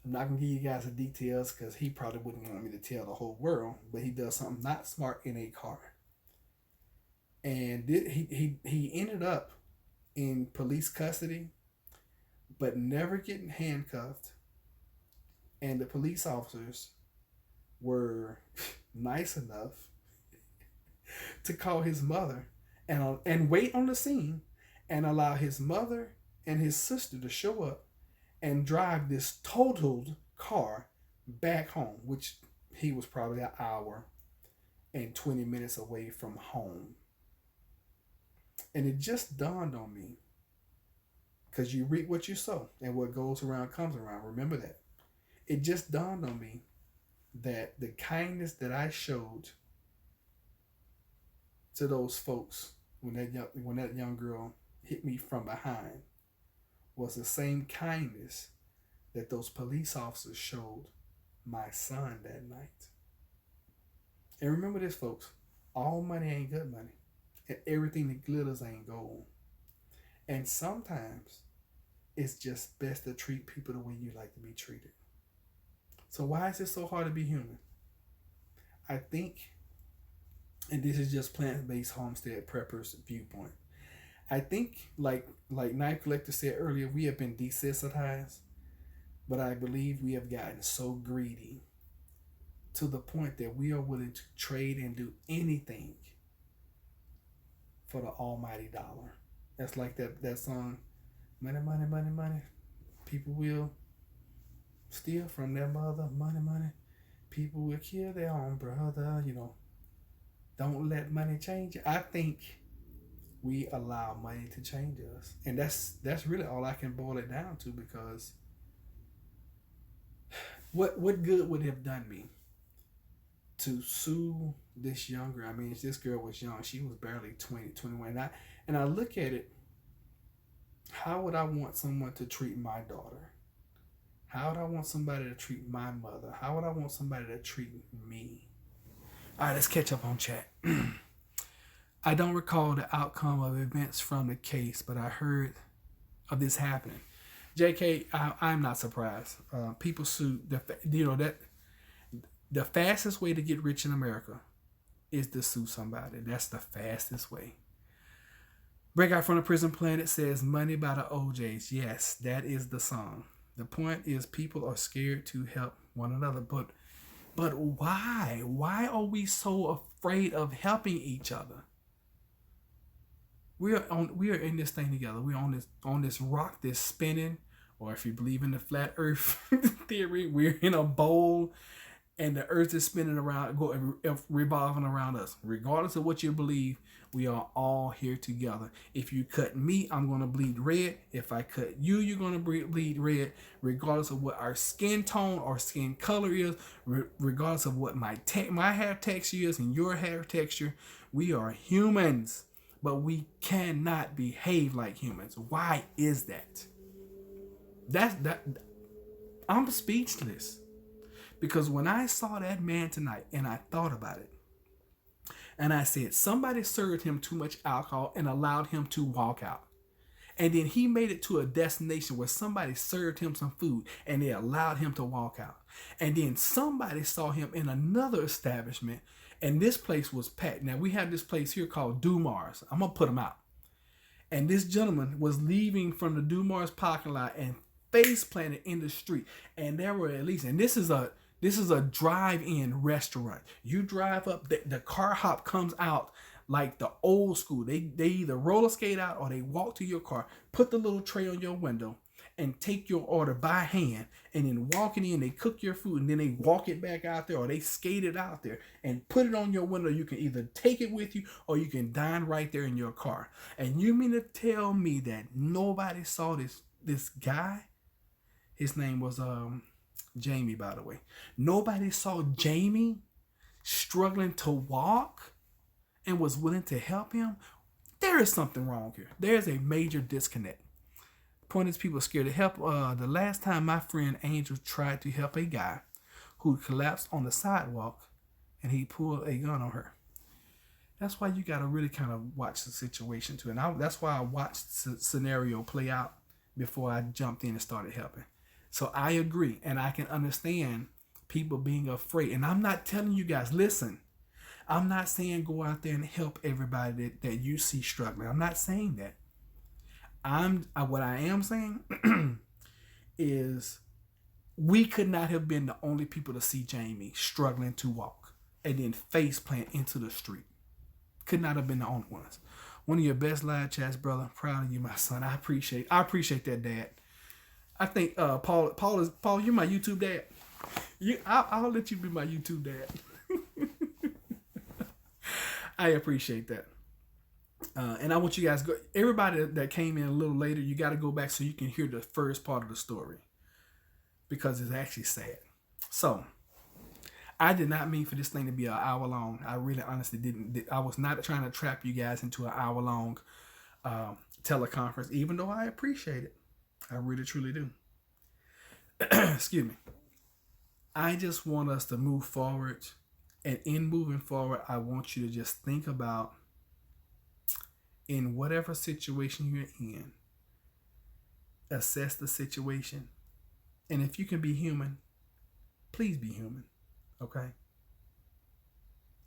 I'm not going to give you guys the details because he probably wouldn't want me to tell the whole world, but he does something not smart in a car. And he ended up in police custody, but never getting handcuffed. And the police officers were nice enough to call his mother and wait on the scene and allow his mother and his sister to show up and drive this totaled car back home, which he was probably an hour and 20 minutes away from home. And it just dawned on me, because you reap what you sow, and what goes around comes around. Remember that. It just dawned on me that the kindness that I showed to those folks when that young girl hit me from behind was the same kindness that those police officers showed my son that night. And remember this, folks, all money ain't good money, and everything that glitters ain't gold. And sometimes it's just best to treat people the way you like to be treated. So why is it so hard to be human? I think, and this is just plant-based homestead preppers viewpoint, I think like Knife Collector said earlier, we have been desensitized, but I believe we have gotten so greedy to the point that we are willing to trade and do anything for the almighty dollar. That's like that song, money, money, money, money. People will steal from their mother, money, money. People will kill their own brother, Don't let money change you. I think we allow money to change us. And that's really all I can boil it down to, because what good would it have done me to sue this young girl? I mean, this girl was young. She was barely 20, 21. And I look at it, how would I want someone to treat my daughter? How would I want somebody to treat my mother? How would I want somebody to treat me? All right, let's catch up on chat. I don't recall the outcome of events from the case, but I heard of this happening. JK, I'm not surprised. People sue. That the fastest way to get rich in America is to sue somebody. That's the fastest way. Breakout from the Prison Planet says Money by the OJs. Yes, that is the song. The point is people are scared to help one another. But why? Why are we so afraid of helping each other? We are in this thing together. We're on this rock that's spinning, or if you believe in the flat earth theory, we're in a bowl and the earth is spinning around, revolving around us. Regardless of what you believe, we are all here together. If you cut me, I'm going to bleed red. If I cut you, you're going to bleed red. Regardless of what our skin tone or skin color is, regardless of what my hair texture is and your hair texture, we are humans. But we cannot behave like humans. Why is that? I'm speechless. Because when I saw that man tonight and I thought about it, and I said, somebody served him too much alcohol and allowed him to walk out. And then he made it to a destination where somebody served him some food and they allowed him to walk out. And then somebody saw him in another establishment and this place was packed. Now we have this place here called Dumars. I'm going to put him out. And this gentleman was leaving from the Dumars parking lot and face planted in the street. And there were at least, and this is a drive-in restaurant. You drive up, the car hop comes out like the old school. They either roller skate out or they walk to your car, put the little tray on your window, and take your order by hand, and then walk it in. They cook your food, and then they walk it back out there, or they skate it out there and put it on your window. You can either take it with you, or you can dine right there in your car. And you mean to tell me that nobody saw this guy? His name was Jamie, by the way. Nobody saw Jamie struggling to walk and was willing to help him? There is something wrong here. There's a major disconnect. Point is, people are scared to help. The last time my friend Angel tried to help a guy who collapsed on the sidewalk and he pulled a gun on her. That's why you got to really kind of watch the situation too. And that's why I watched the scenario play out before I jumped in and started helping. So I agree, and I can understand people being afraid. And I'm not telling you guys, listen, I'm not saying go out there and help everybody that you see struggling. I'm not saying that. What I am saying is we could not have been the only people to see Jamie struggling to walk and then face plant into the street. Could not have been the only ones. One of your best live chats, brother. Proud of you, my son. I appreciate that, Dad. I think Paul, you're my YouTube dad. I'll let you be my YouTube dad. I appreciate that. And I want you guys everybody that came in a little later, you got to go back so you can hear the first part of the story because it's actually sad. So I did not mean for this thing to be an hour long. I really honestly didn't. I was not trying to trap you guys into an hour long teleconference, even though I appreciate it. I really, truly do. Excuse me. I just want us to move forward. And in moving forward, I want you to just think about, in whatever situation you're in, assess the situation. And if you can be human, please be human. Okay?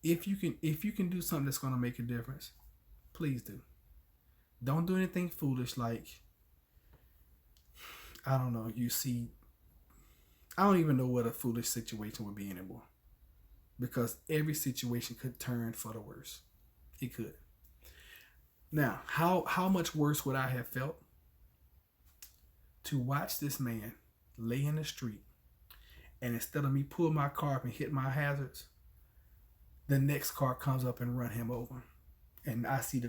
If you can do something that's going to make a difference, please do. Don't do anything foolish like, I don't know, I don't even know what a foolish situation would be anymore. Because every situation could turn for the worse. It could. Now, how much worse would I have felt to watch this man lay in the street, and instead of me pull my car up and hit my hazards, the next car comes up and run him over. And I see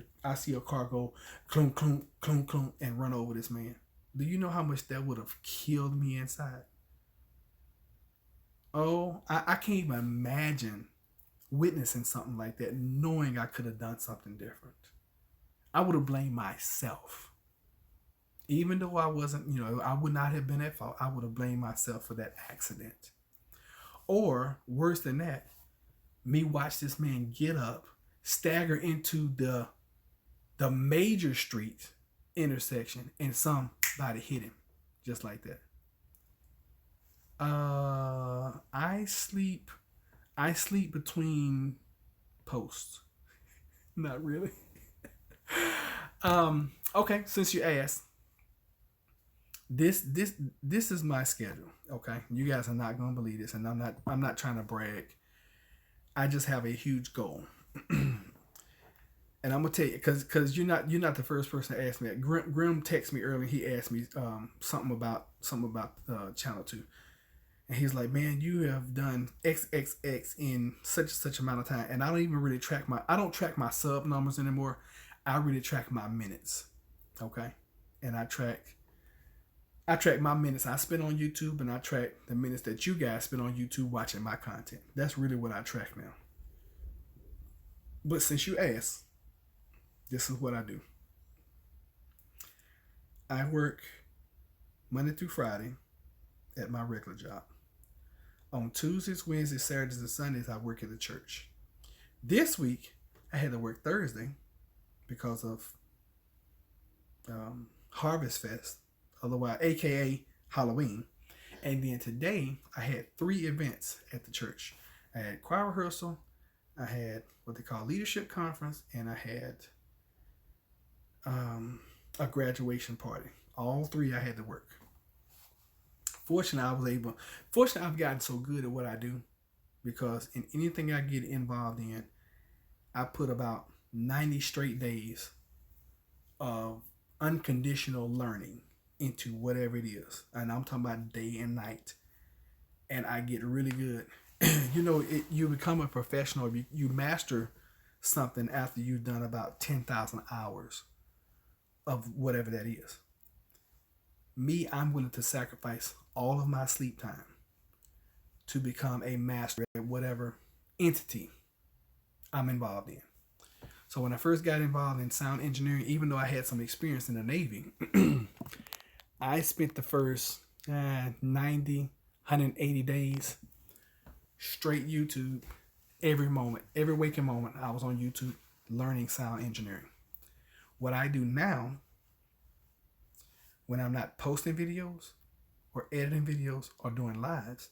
a car go clunk, clunk, clunk, clunk, and run over this man. Do you know how much that would have killed me inside? Oh, I can't even imagine witnessing something like that, knowing I could have done something different. I would have blamed myself. Even though I wasn't, I would not have been at fault. I would have blamed myself for that accident. Or worse than that, me watch this man get up, stagger into the major street intersection, and somebody hit him just like that. I sleep between posts. Not really. Okay, since you asked, this is my schedule. Okay, you guys are not gonna believe this, and I'm not trying to brag. I just have a huge goal. And I'm gonna tell you, because you're not the first person to ask me that. Grim texted me earlier. He asked me something about Channel 2. And he's like, man, you have done XXX in such amount of time. And I don't even really track my sub numbers anymore. I really track my minutes. Okay? And I track my minutes I spend on YouTube, and I track the minutes that you guys spend on YouTube watching my content. That's really what I track now. But since you asked, this is what I do. I work Monday through Friday at my regular job. On Tuesdays, Wednesdays, Saturdays, and Sundays, I work at the church. This week, I had to work Thursday because of Harvest Fest, otherwise AKA Halloween. And then today, I had 3 events at the church. I had choir rehearsal, I had what they call leadership conference, and I had a graduation party. All 3 I had to work. Fortunately, I've gotten so good at what I do, because in anything I get involved in, I put about 90 straight days of unconditional learning into whatever it is. And I'm talking about day and night. And I get really good. You become a professional. You master something after you've done about 10,000 hours of whatever that is. Me, I'm willing to sacrifice all of my sleep time to become a master at whatever entity I'm involved in. So when I first got involved in sound engineering, even though I had some experience in the Navy, I spent the first 90, 180 days straight YouTube. Every waking moment, I was on YouTube learning sound engineering. What I do now, when I'm not posting videos or editing videos or doing lives,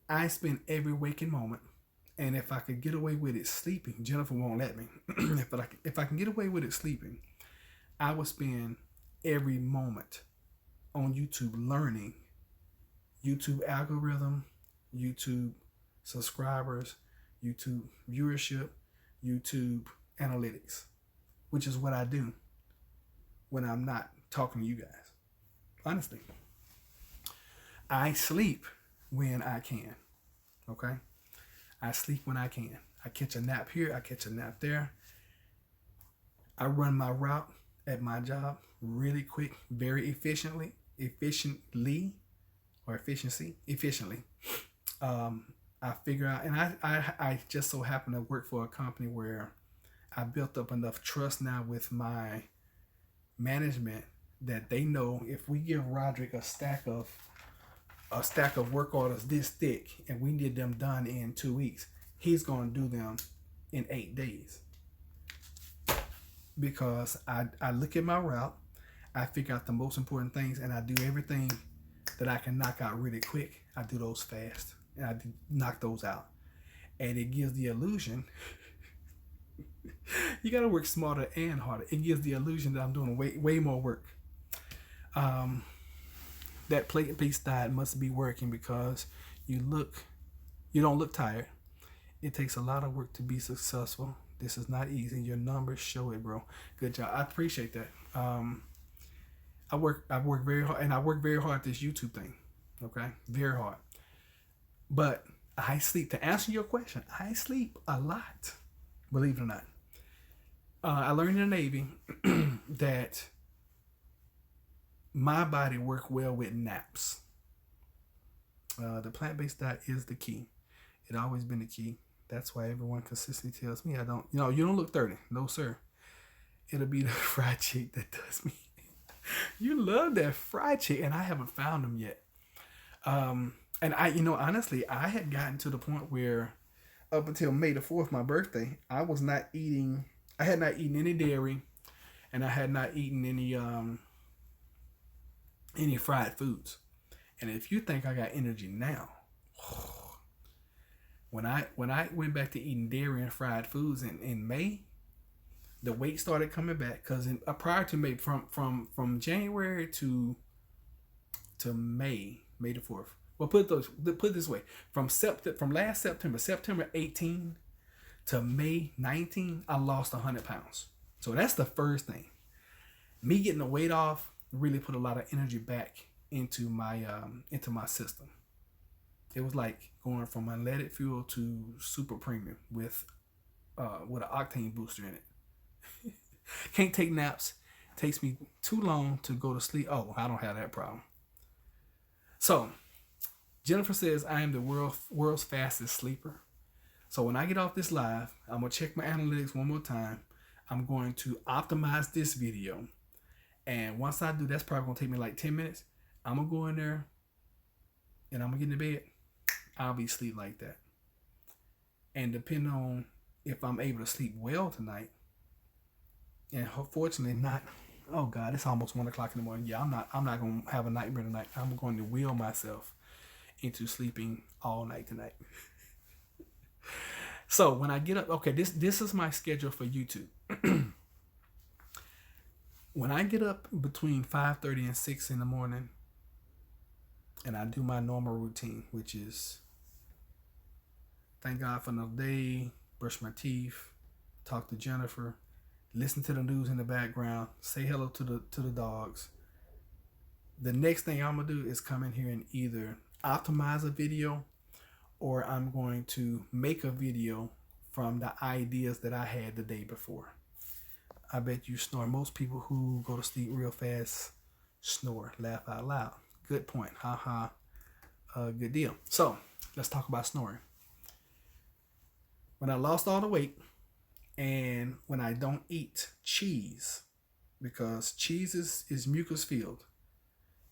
I spend every waking moment, and if I could get away with it sleeping, Jennifer won't let me. If I can get away with it sleeping, I would spend every moment on YouTube learning YouTube algorithm, YouTube subscribers, YouTube viewership, YouTube analytics, which is what I do when I'm not talking to you guys. Honestly, I sleep when I can. Okay? I sleep when I can. I catch a nap here, I catch a nap there. I run my route at my job really quick, very efficiently. I figure out, and I just so happen to work for a company where I built up enough trust now with my management that they know if we give Roderick a stack of work orders this thick and we need them done in 2 weeks, he's going to do them in 8 days. Because I look at my route, I figure out the most important things, and I do everything that I can knock out really quick. I do those fast, and I knock those out. And it gives the illusion, you got to work smarter and harder. It gives the illusion that I'm doing way more work. That plant-based diet must be working because you don't look tired. It takes a lot of work to be successful. This is not easy. Your numbers show it, bro. Good job. I appreciate that. I work very hard, and I work very hard at this YouTube thing. Okay, very hard. But I sleep. To answer your question, I sleep a lot. Believe it or not. I learned in the Navy that my body works well with naps. The plant-based diet is the key. It always been the key. That's why everyone consistently tells me you don't look 30. No, sir. It'll be the fried chick that does me. You love that fried chick, and I haven't found them yet. And honestly, I had gotten to the point where up until May the 4th, my birthday, I had not eaten any dairy, and I had not eaten any fried foods. And if you think I got energy now, when I went back to eating dairy and fried foods in May, the weight started coming back. Because prior to May, from January to May the 4th. Well, put it this way: from last September 18 to May 19, I lost 100 pounds. So that's the first thing. Me getting the weight off really put a lot of energy back into my system. It was like going from unleaded fuel to super premium with an octane booster in it. Can't take naps. Takes me too long to go to sleep. Oh, I don't have that problem. So Jennifer says I am the world's fastest sleeper. So when I get off this live, I'm going to check my analytics one more time. I'm going to optimize this video. And once I do, that's probably going to take me like 10 minutes. I'm going to go in there and I'm going to get into bed. I'll be asleep like that. And depending on if I'm able to sleep well tonight, and fortunately not, oh God, it's almost 1 o'clock in the morning. Yeah, I'm not going to have a nightmare tonight. I'm going to will myself into sleeping all night tonight. So when I get up, okay, this is my schedule for YouTube. When I get up between 5:30 and 6 in the morning, and I do my normal routine, which is thank God for another day, brush my teeth, talk to Jennifer, listen to the news in the background, say hello to the dogs. The next thing I'm gonna do is come in here and either optimize a video, or I'm going to make a video from the ideas that I had the day before. I bet you snore. Most people who go to sleep real fast snore, laugh out loud. Good point. Ha. Good deal. So let's talk about snoring. When I lost all the weight, and when I don't eat cheese, because cheese is mucus filled,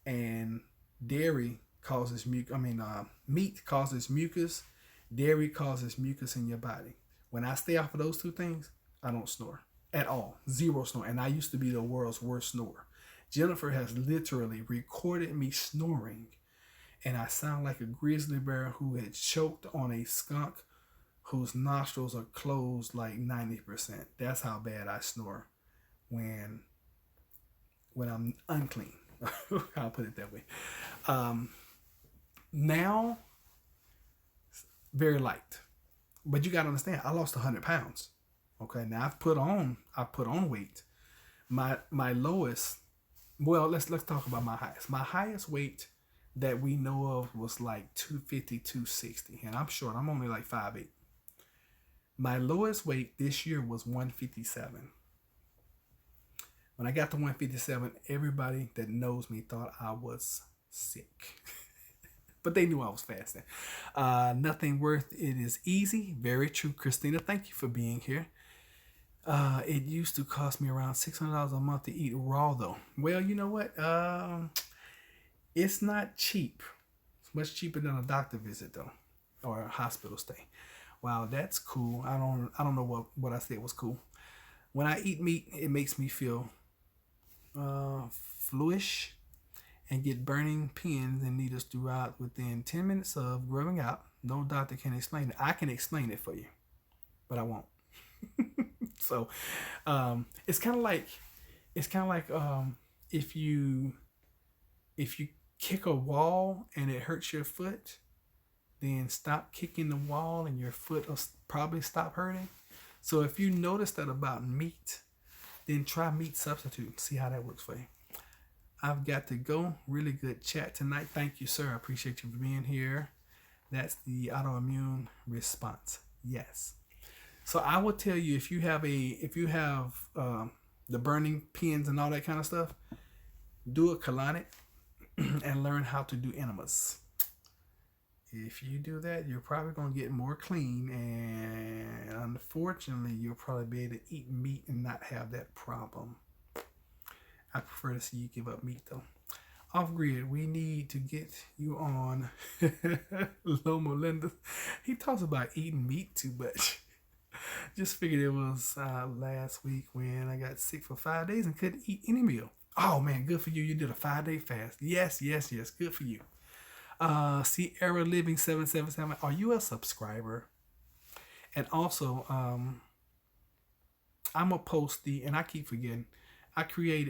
and dairy causes meat causes mucus, dairy causes mucus in your body. When I stay off of those two things, I don't snore at all. Zero snore. And I used to be the world's worst snorer. Jennifer has literally recorded me snoring, and I sound like a grizzly bear who had choked on a skunk whose nostrils are closed like 90%. That's how bad I snore when I'm unclean. I'll put it that way. Now, very light. But you got to understand, I lost 100 pounds. Okay, now I've put on weight. My lowest, well, let's talk about my highest. My highest weight that we know of was like 250, 260. And I'm short. I'm only like 5'8". My lowest weight this year was 157. When I got to 157, everybody that knows me thought I was sick. But they knew I was fasting. Nothing worth it is easy. Very true, Christina. Thank you for being here. It used to cost me around $600 a month to eat raw, though. Well, you know what? It's not cheap. It's much cheaper than a doctor visit, though, or a hospital stay. Wow, that's cool. I don't know what I said was cool. When I eat meat, it makes me feel fluish and get burning pins and needles throughout within 10 minutes of grubbing out. No doctor can explain it. I can explain it for you, but I won't. So it's kind of like if you kick a wall and it hurts your foot, then stop kicking the wall and your foot will probably stop hurting. So if you notice that about meat, then try meat substitute and see how that works for you. I've got to go. Really good chat tonight. Thank you, sir. I appreciate you for being here. That's the autoimmune response. Yes. So I will tell you, if you have the burning pins and all that kind of stuff, do a colonic and learn how to do enemas. If you do that, you're probably going to get more clean, and unfortunately, you'll probably be able to eat meat and not have that problem. I prefer to see you give up meat, though. Off grid, we need to get you on. Loma Linda, he talks about eating meat too much. Just figured it was last week when I got sick for 5 days and couldn't eat any meal. Oh man, good for you. You did a 5-day fast. Yes. Good for you. Sierra Living 777. Are you a subscriber? And also, I'm gonna post and I keep forgetting.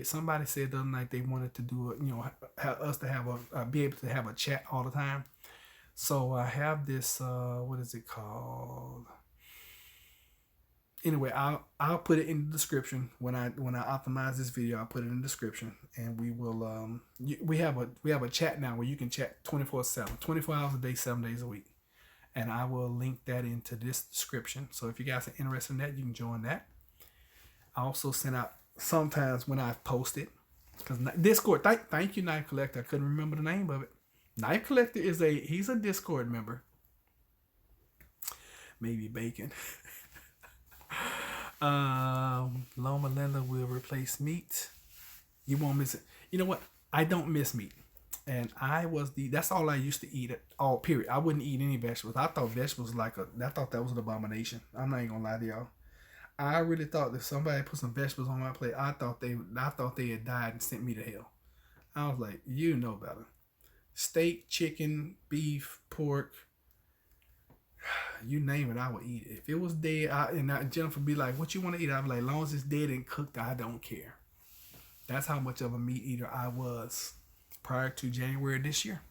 Somebody said the other night they wanted to do it, have us to have be able to have a chat all the time. So I have this, what is it called? Anyway, I'll put it in the description when I optimize this video. I'll put it in the description, and we will we have a chat now where you can chat 24/7, 24 hours a day, 7 days a week, and I will link that into this description. So if you guys are interested in that, you can join that. I also send out sometimes when I post it, because Discord. Thank you, Knife Collector. I couldn't remember the name of it. Knife Collector he's a Discord member. Maybe Bacon. Loma Linda will replace meat. You won't miss it. You know what? I don't miss meat. And that's all I used to eat all period. I wouldn't eat any vegetables. I thought vegetables I thought that was an abomination. I'm not even gonna lie to y'all. I really thought if somebody put some vegetables on my plate, I thought they had died and sent me to hell. I was like, you know better. Steak, chicken, beef, pork, you name it, I would eat it. If it was dead, Jennifer would be like, what you want to eat? I'd be like, as long as it's dead and cooked, I don't care. That's how much of a meat eater I was prior to January this year.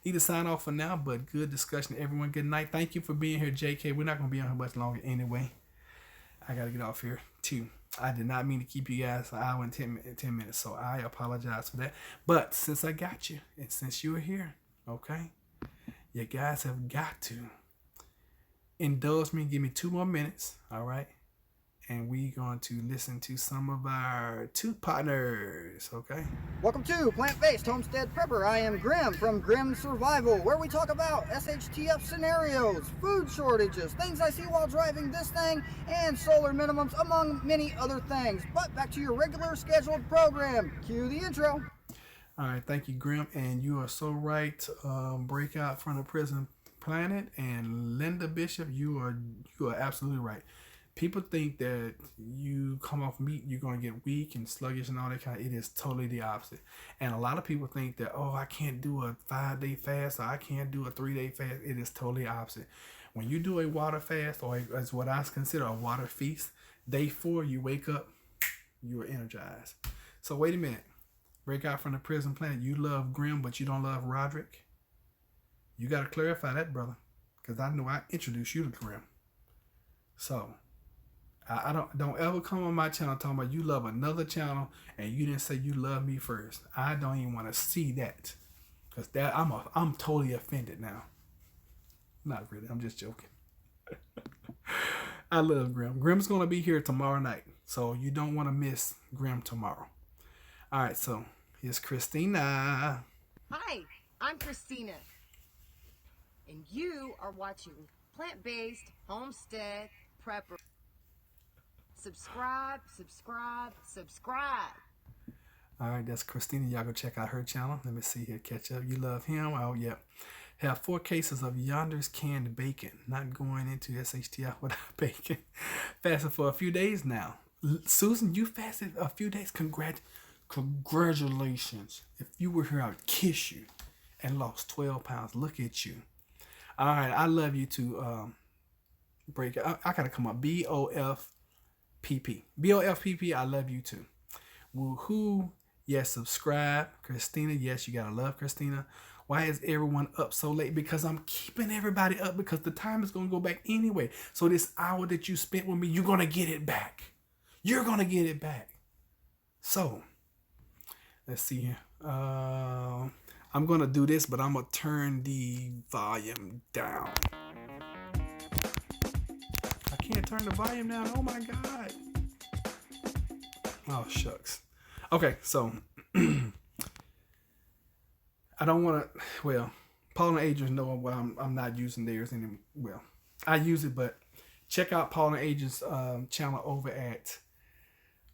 Need to sign off for now, but good discussion. Everyone, good night. Thank you for being here, JK. We're not going to be on here much longer anyway. I got to get off here, too. I did not mean to keep you guys an hour and 10 minutes, so I apologize for that. But since I got you, and since you're here, okay, you guys have got to indulge me and give me 2 more minutes, all right? And we're going to listen to some of our tooth partners, okay? Welcome to Plant-Based Homestead Prepper. I am Grim from Grim Survival, where we talk about SHTF scenarios, food shortages, things I see while driving this thing, and solar minimums, among many other things. But back to your regular scheduled program. Cue the intro. All right, thank you, Grim. And you are so right. Breakout from the Prison Planet and Linda Bishop, you are absolutely right. People think that you come off meat, you're going to get weak and sluggish and all that kind of. It is totally the opposite. And a lot of people think that, I can't do a 5-day fast or I can't do a 3-day fast. It is totally opposite. When you do a water fast, or as what I consider a water feast, day 4, you wake up, you are energized. So wait a minute. Break out from the Prison Planet. You love Grim, but you don't love Roderick. You got to clarify that, brother, because I know I introduced you to Grim. So I don't ever come on my channel talking about you love another channel and you didn't say you love me first. I don't even want to see that, because I'm totally offended now. Not really. I'm just joking. I love Grim. Grim's gonna be here tomorrow night, so you don't want to miss Grim tomorrow. All right, so here's Christienah. Hi, I'm Christienah. and you are watching Plant-Based Homestead Prepper. Subscribe, subscribe, subscribe. All right, that's Christienah. Y'all go check out her channel. Let me see here. Catch up. You love him? Oh, yeah. Have 4 cases of Yonder's canned bacon. Not going into SHTF without bacon. Fasted for a few days now. Susan, you fasted a few days. Congratulations. If you were here, I would kiss you. And lost 12 pounds. Look at you. All right, I love you to break. I gotta come up. BOFPP. BOFPP. I love you too. Woohoo! Yes, subscribe. Christienah, yes, you gotta love Christienah. Why is everyone up so late? Because I'm keeping everybody up because the time is gonna go back anyway. So this hour that you spent with me, you're gonna get it back. You're gonna get it back. So let's see here. I'm gonna do this, but I'm gonna turn the volume down. I can't turn the volume down. Oh my God. Oh shucks. Okay, so I don't want to. Well, Paul and Adrienne know why I'm not using theirs anymore. Well, I use it, but check out Paul and Adrienne's channel over at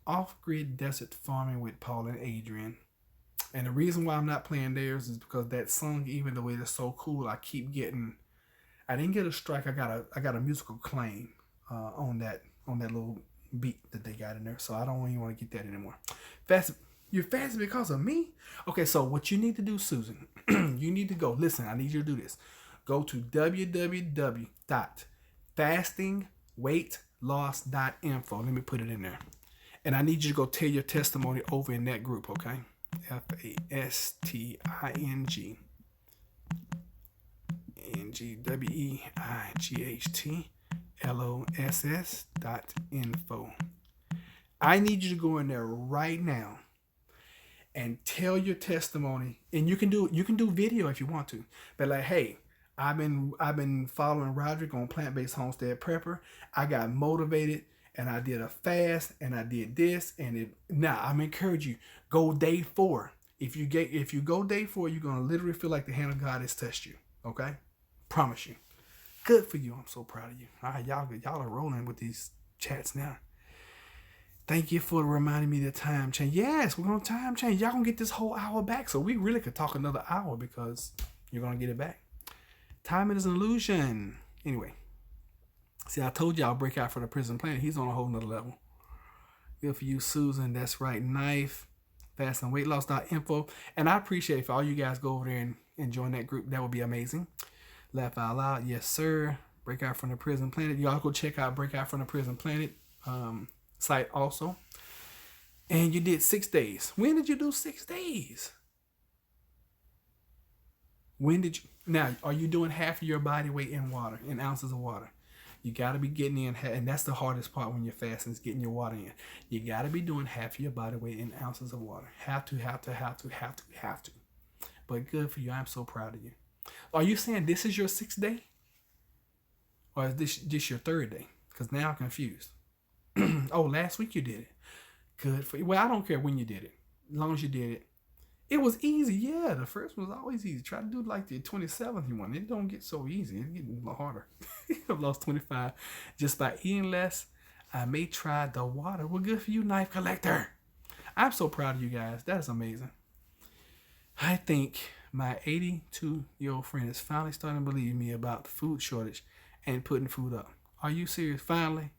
Off Grid Desert Farming with Paul and Adrienne. And the reason why I'm not playing theirs is because that song, even though it is so cool, I keep getting. I didn't get a strike. I got a musical claim on that little beat that they got in there, so I don't even want to get that anymore. You're fasting because of me? Okay, so what you need to do, Susan, you need to go. Listen, I need you to do this. Go to www.fastingweightloss.info. Let me put it in there. And I need you to go tell your testimony over in that group, okay? FASTINGWEIGHTLOSS.info. I need you to go in there right now and tell your testimony. And you can do video if you want to. But like, hey, I've been following Roderick on Plant-Based Homestead Prepper. I got motivated and I did a fast and I did this now I'm encouraging you, go day 4. If you go day 4, you're gonna literally feel like the hand of God has touched you. Okay? Promise you. Good for you. I'm so proud of you. All right, y'all are rolling with these chats now. Thank you for reminding me the time change. Yes, we're gonna time change. Y'all gonna get this whole hour back. So we really could talk another hour because you're gonna get it back. Time is an illusion. Anyway. See, I told you I'll break out for the Prison Planet. He's on a whole nother level. Good for you, Susan. That's right. Knife. FastingWeightLoss.info. And I appreciate if all you guys go over there and join that group. That would be amazing. Laugh Out Loud. Yes, sir. Breakout from the Prison Planet. Y'all go check out Breakout from the Prison Planet site also. And you did 6 days. When did you do 6 days? When did you? Now, are you doing half of your body weight in water, in ounces of water? You got to be getting in, and that's the hardest part when you're fasting, is getting your water in. You got to be doing half of your body weight in ounces of water. Have to. But good for you. I'm so proud of you. Are you saying this is your 6th day? Or is this your 3rd day? Because now I'm confused. Oh, last week you did it. Good for you. Well, I don't care when you did it. As long as you did it. It was easy. Yeah, the first one was always easy. Try to do like the 27th one. It don't get so easy. It gets a little harder. I've lost 25 just by eating less. I may try the water. Well, good for you, Knife Collector. I'm so proud of you guys. That is amazing. I think my 82-year-old friend is finally starting to believe me about the food shortage and putting food up. Are you serious? Finally?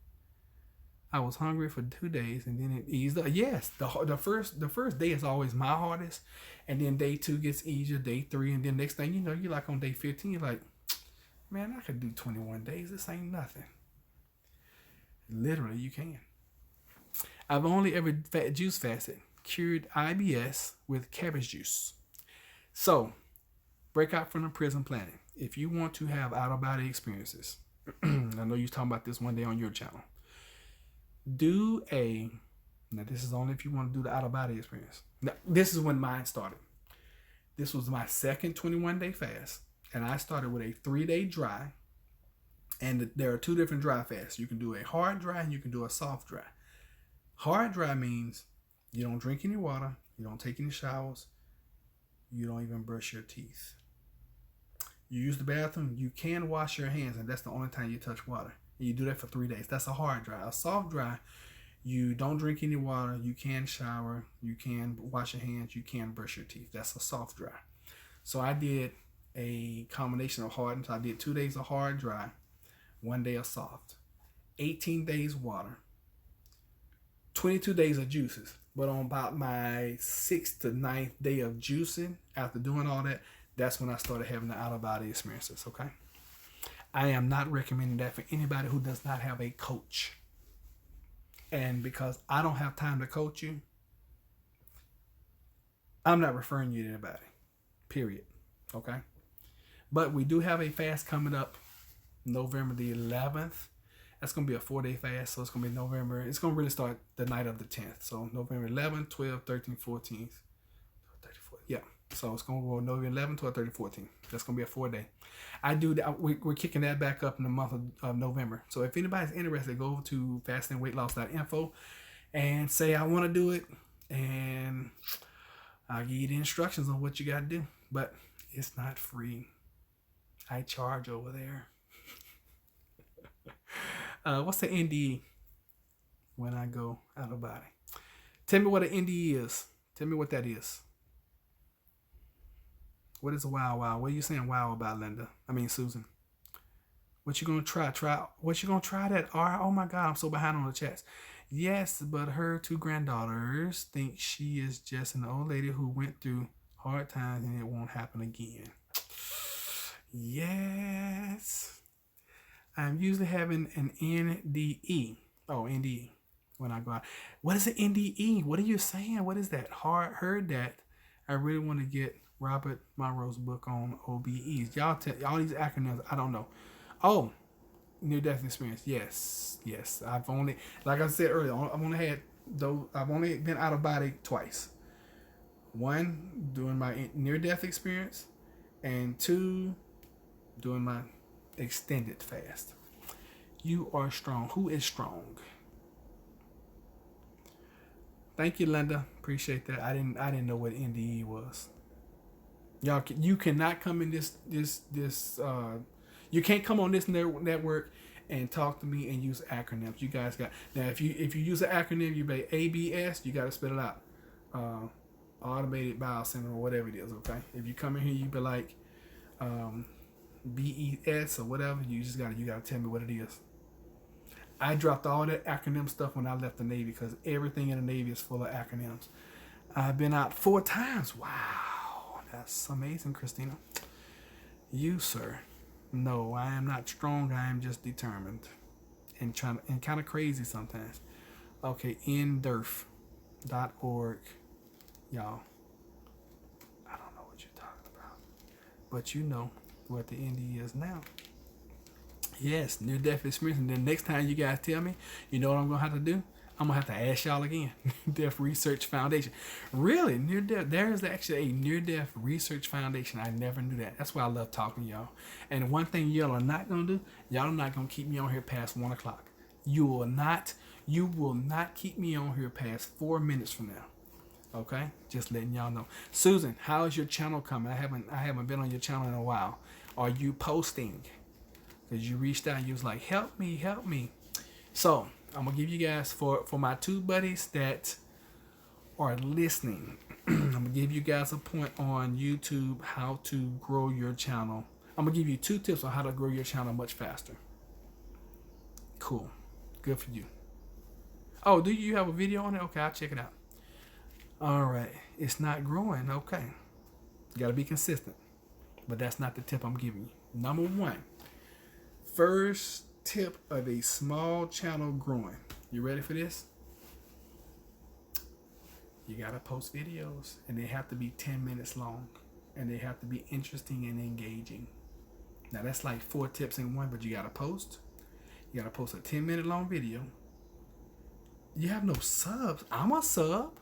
I was hungry for 2 days and then it eased up. Yes, the first day is always my hardest, and then day 2 gets easier, day 3, and then next thing you know, you're like on day 15, you're like, man, I could do 21 days. This ain't nothing. Literally, you can. I've only ever juice fasted, cured IBS with cabbage juice. So, breakout from the Prison Planet. If you want to have out-of-body experiences, I know you was talking about this one day on your channel. Now this is only if you want to do the out-of-body experience. Now, this is when mine started. This was my second 21-day fast, and I started with a 3-day dry. And there are 2 different dry fasts. You can do a hard dry and you can do a soft dry. Hard dry means you don't drink any water, you don't take any showers, you don't even brush your teeth. You use the bathroom, you can wash your hands, and that's the only time you touch water. And you do that for 3 days. That's a hard dry. A soft dry, you don't drink any water, you can shower, you can wash your hands, you can brush your teeth. That's a soft dry. So I did a combination of hard, so I did 2 days of hard dry, 1 day of soft, 18 days water, 22 days of juices. But on about my 6th to 9th day of juicing, after doing all that, that's when I started having the out-of-body experiences, okay? I am not recommending that for anybody who does not have a coach. And because I don't have time to coach you, I'm not referring you to anybody, period, okay? But we do have a fast coming up November the 11th. That's going to be a 4-day fast, so it's going to be November. It's going to really start the night of the 10th. So November 11th, 12th, 13th, 14th. Yeah. So it's going to go November 11th, 12th, 13th, 14th. That's going to be a 4-day. I do that. We're kicking that back up in the month of November. So if anybody's interested, go over to fastingweightloss.info and say, I want to do it. And I'll give you the instructions on what you got to do. But it's not free. I charge over there. What's the NDE when I go out of body? Tell me what an NDE is. Tell me what that is. What is a wow wow? What are you saying wow about, Linda? I mean, Susan. What you gonna try? What you gonna try that? Oh my God, I'm so behind on the chats. Yes, but her 2 granddaughters think she is just an old lady who went through hard times and it won't happen again. Yes. I'm usually having an NDE. Oh, NDE when I go out. What is an NDE? What are you saying? What is that? Heard that. I really want to get Robert Monroe's book on OBEs. Y'all these acronyms, I don't know. Oh, near-death experience. Yes. I've only, like I said earlier, I've only been out of body twice. 1, doing my near-death experience, and 2, doing my extended fast. You are strong. Who is strong? Thank you, Linda. Appreciate that. I didn't know what NDE was. Y'all, you cannot come in this you can't come on this network and talk to me and use acronyms. You guys got, now if you use an acronym, you say ABS, you got to spell it out. Automated bowel syndrome or whatever it is. Okay. If you come in here, you be like BES or whatever. You gotta tell me what it is. I dropped all that acronym stuff when I left the Navy because everything in the Navy is full of acronyms. I've been out 4 times. Wow, that's amazing, Christienah. You, sir. No, I am not strong. I am just determined and kind of crazy sometimes. Okay, nderf.org. Y'all, I don't know what you're talking about, but you know what the ND is now. Yes, near-death experience. And then next time you guys tell me, you know what I'm going to have to do? I'm going to have to ask y'all again. Death Research Foundation. Really? Near-death. There is actually a near-death research foundation. I never knew that. That's why I love talking to y'all. And one thing y'all are not going to do, y'all are not going to keep me on here past 1 o'clock. You will not keep me on here past 4 minutes from now. Okay? Just letting y'all know. Susan, how is your channel coming? I haven't been on your channel in a while. Are you posting? Because you reached out and you was like, help me. So, I'm going to give you guys, for my 2 buddies that are listening, I'm going to give you guys a point on YouTube how to grow your channel. I'm going to give you 2 tips on how to grow your channel much faster. Cool. Good for you. Oh, do you have a video on it? Okay, I'll check it out. All right. It's not growing. Okay. You got to be consistent. But that's not the tip I'm giving you. Number 1. First tip of a small channel growing. You ready for this? You got to post videos. And they have to be 10 minutes long. And they have to be interesting and engaging. Now, that's like 4 tips in one. But you got to post. You got to post a 10-minute long video. You have no subs. I'm a sub.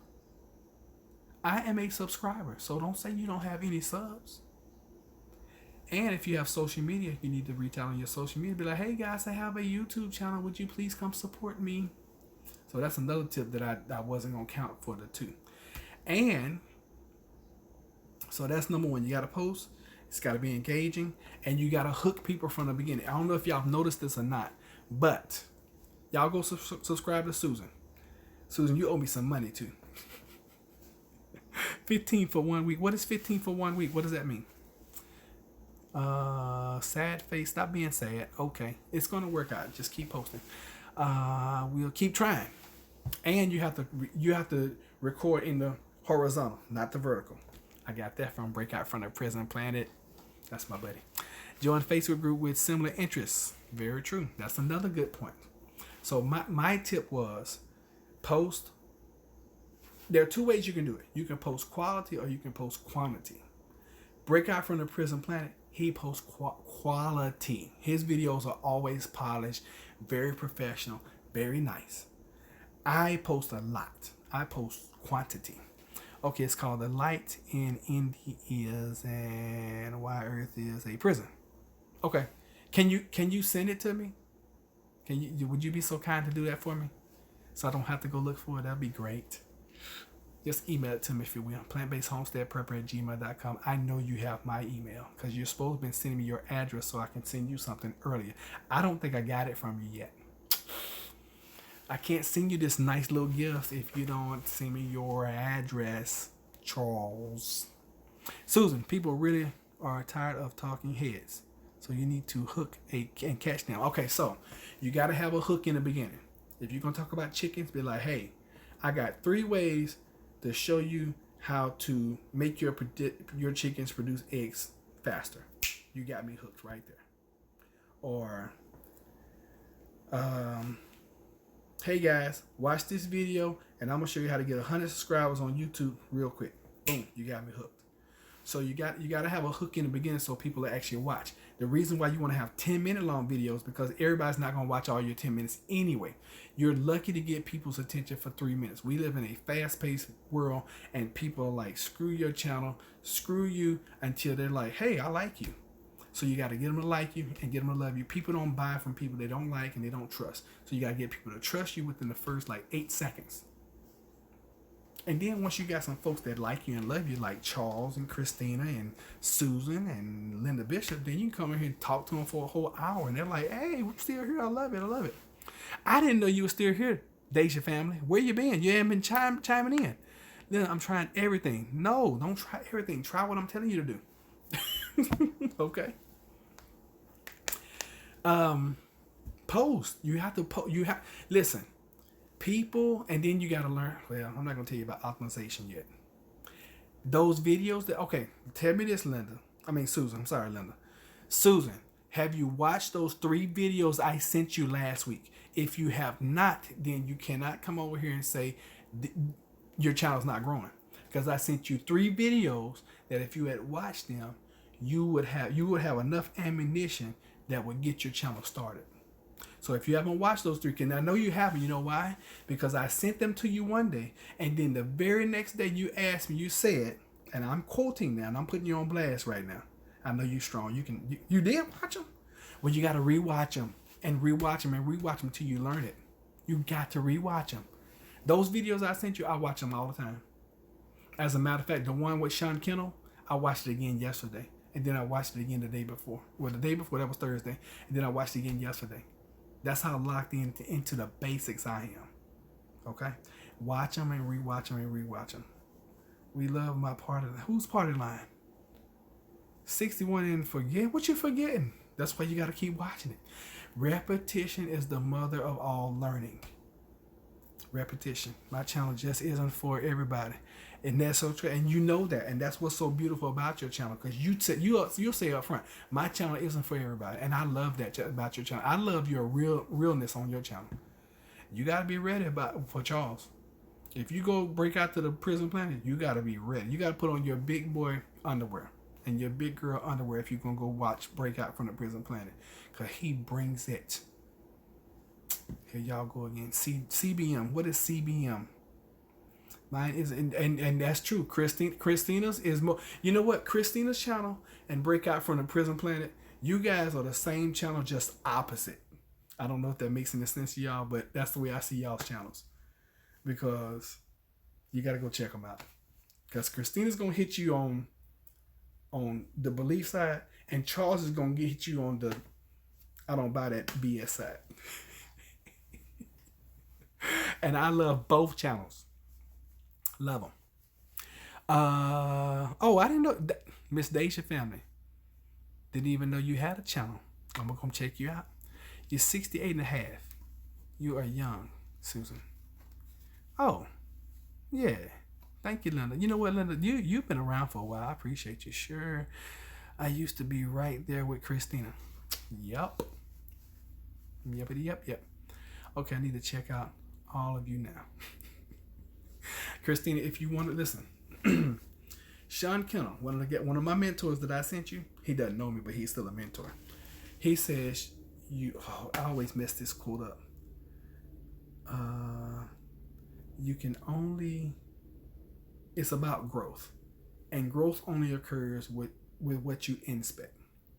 I am a subscriber, so don't say you don't have any subs. And if you have social media, you need to reach out on your social media. Be like, hey guys, I have a YouTube channel. Would you please come support me? So that's another tip that I wasn't going to count for the 2. And so that's number 1. You got to post. It's got to be engaging, and you got to hook people from the beginning. I don't know if y'all noticed this or not, but y'all go subscribe to Susan. Susan, you owe me some money too. 15 for 1 week. What is 15 for 1 week? What does that mean? Sad face. Stop being sad. Okay, it's gonna work out. Just keep posting. We'll keep trying. And you have to record in the horizontal, not the vertical. I got that from Breakout from the Prison Planet. That's my buddy. Join Facebook group with similar interests. Very true. That's another good point. So my tip was post. There are two ways you can do it. You can post quality or you can post quantity. Breakout from the Prison Planet, he posts quality. His videos are always polished, very professional, very nice. I post a lot. I post quantity. Okay, it's called The Light in Indy Is and Why Earth Is a Prison. Okay. Can you send it to me? Would you be so kind to do that for me? So I don't have to go look for it. That'd be great. Just email it to me if you will. PlantBasedHomesteadPrepper@gmail.com. I know you have my email because you're supposed to be sending me your address so I can send you something earlier. I don't think I got it from you yet. I can't send you this nice little gift if you don't send me your address, Charles. Susan, people really are tired of talking heads. So you need to hook and catch them. Okay, so you got to have a hook in the beginning. If you're going to talk about chickens, be like, hey, I got 3 ways to show you how to make your chickens produce eggs faster. You got me hooked right there. Or, hey guys, watch this video and I'm going to show you how to get 100 subscribers on YouTube real quick. Boom, you got me hooked. So you got to have a hook in the beginning so people will actually watch. The reason why you want to have 10-minute long videos because everybody's not going to watch all your 10 minutes anyway. You're lucky to get people's attention for 3 minutes. We live in a fast-paced world and people are like, screw your channel, screw you, until they're like, hey, I like you. So you got to get them to like you and get them to love you. People don't buy from people they don't like and they don't trust. So you got to get people to trust you within the first 8 seconds. And then once you got some folks that like you and love you, like Charles and Christienah and Susan and Linda Bishop, then you can come in here and talk to them for a whole hour. And they're like, hey, we're still here. I love it. I love it. I didn't know you were still here, Deja family. Where you been? You haven't been chiming in. Then I'm trying everything. No, don't try everything. Try what I'm telling you to do. Okay. Post. You have to post. Listen. People, and then you got to learn. Well, I'm not going to tell you about optimization yet. Those videos that, okay, tell me this, Susan. I'm sorry, Linda. Susan, have you watched those 3 videos I sent you last week? If you have not, then you cannot come over here and say your channel's not growing. Because I sent you 3 videos that if you had watched them, you would have enough ammunition that would get your channel started. So if you haven't watched those 3, and I know you haven't, you know why? Because I sent them to you one day, and then the very next day you asked me, you said, and I'm quoting now, and I'm putting you on blast right now. I know you're strong. You did watch them? Well, you got to rewatch them and rewatch them and rewatch them till you learn it. You got to rewatch them. Those videos I sent you, I watch them all the time. As a matter of fact, the one with Sean Kennel, I watched it again yesterday, and then I watched it again the day before. Well, the day before, that was Thursday, and then I watched it again yesterday. That's how locked into the basics I am. Okay? Watch them and rewatch them and rewatch them. We love my party. Whose party line? 61 and forget. What you forgetting? That's why you got to keep watching it. Repetition is the mother of all learning. Repetition. My channel just isn't for everybody. And that's so true. And you know that. And that's what's so beautiful about your channel. Because you'll say up front, my channel isn't for everybody. And I love that about your channel. I love your realness on your channel. You got to be ready for Charles. If you go break out to the Prison Planet, you got to be ready. You got to put on your big boy underwear and your big girl underwear if you're going to go watch Breakout from the Prison Planet. Because he brings it. Here y'all go again. CBM. What is CBM? Mine is, and that's true. Christina's is more. You know what? Christina's channel and Breakout from the Prison Planet, you guys are the same channel, just opposite. I don't know if that makes any sense to y'all, but that's the way I see y'all's channels. Because you got to go check them out. Because Christina's going to hit you on on the belief side, and Charles is gonna get you on the I don't buy that BS side. And I love both channels. Love them. I didn't know that Miss Deja family. Didn't even know you had a channel. I'm gonna come check you out. You're 68 and a half. You are young, Susan. Oh, yeah. Thank you, Linda. You know what, Linda? You've been around for a while. I appreciate you. Sure. I used to be right there with Christienah. Yup. Yep. Okay, I need to check out all of you now. Christienah, if you want to listen, Sean Kennel, one of my mentors that I sent you, he doesn't know me, but he's still a mentor. He says, I always mess this quote up. You can only, it's about growth. And growth only occurs with what you inspect.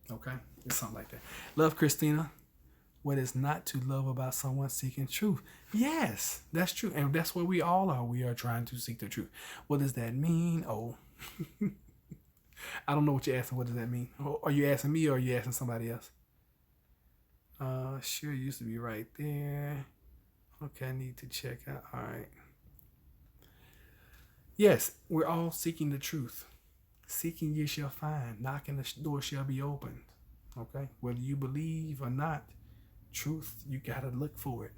Okay? It's something like that. Love, Christienah. What is not to love about someone seeking truth? Yes, that's true. And that's where we all are. We are trying to seek the truth. What does that mean? Oh, I don't know what you're asking. What does that mean? Are you asking me or are you asking somebody else? Sure, used to be right there. Okay, I need to check out. All right. Yes, we're all seeking the truth. Seeking ye shall find. Knocking the door shall be opened. Okay? Whether you believe or not, truth, you got to look for it.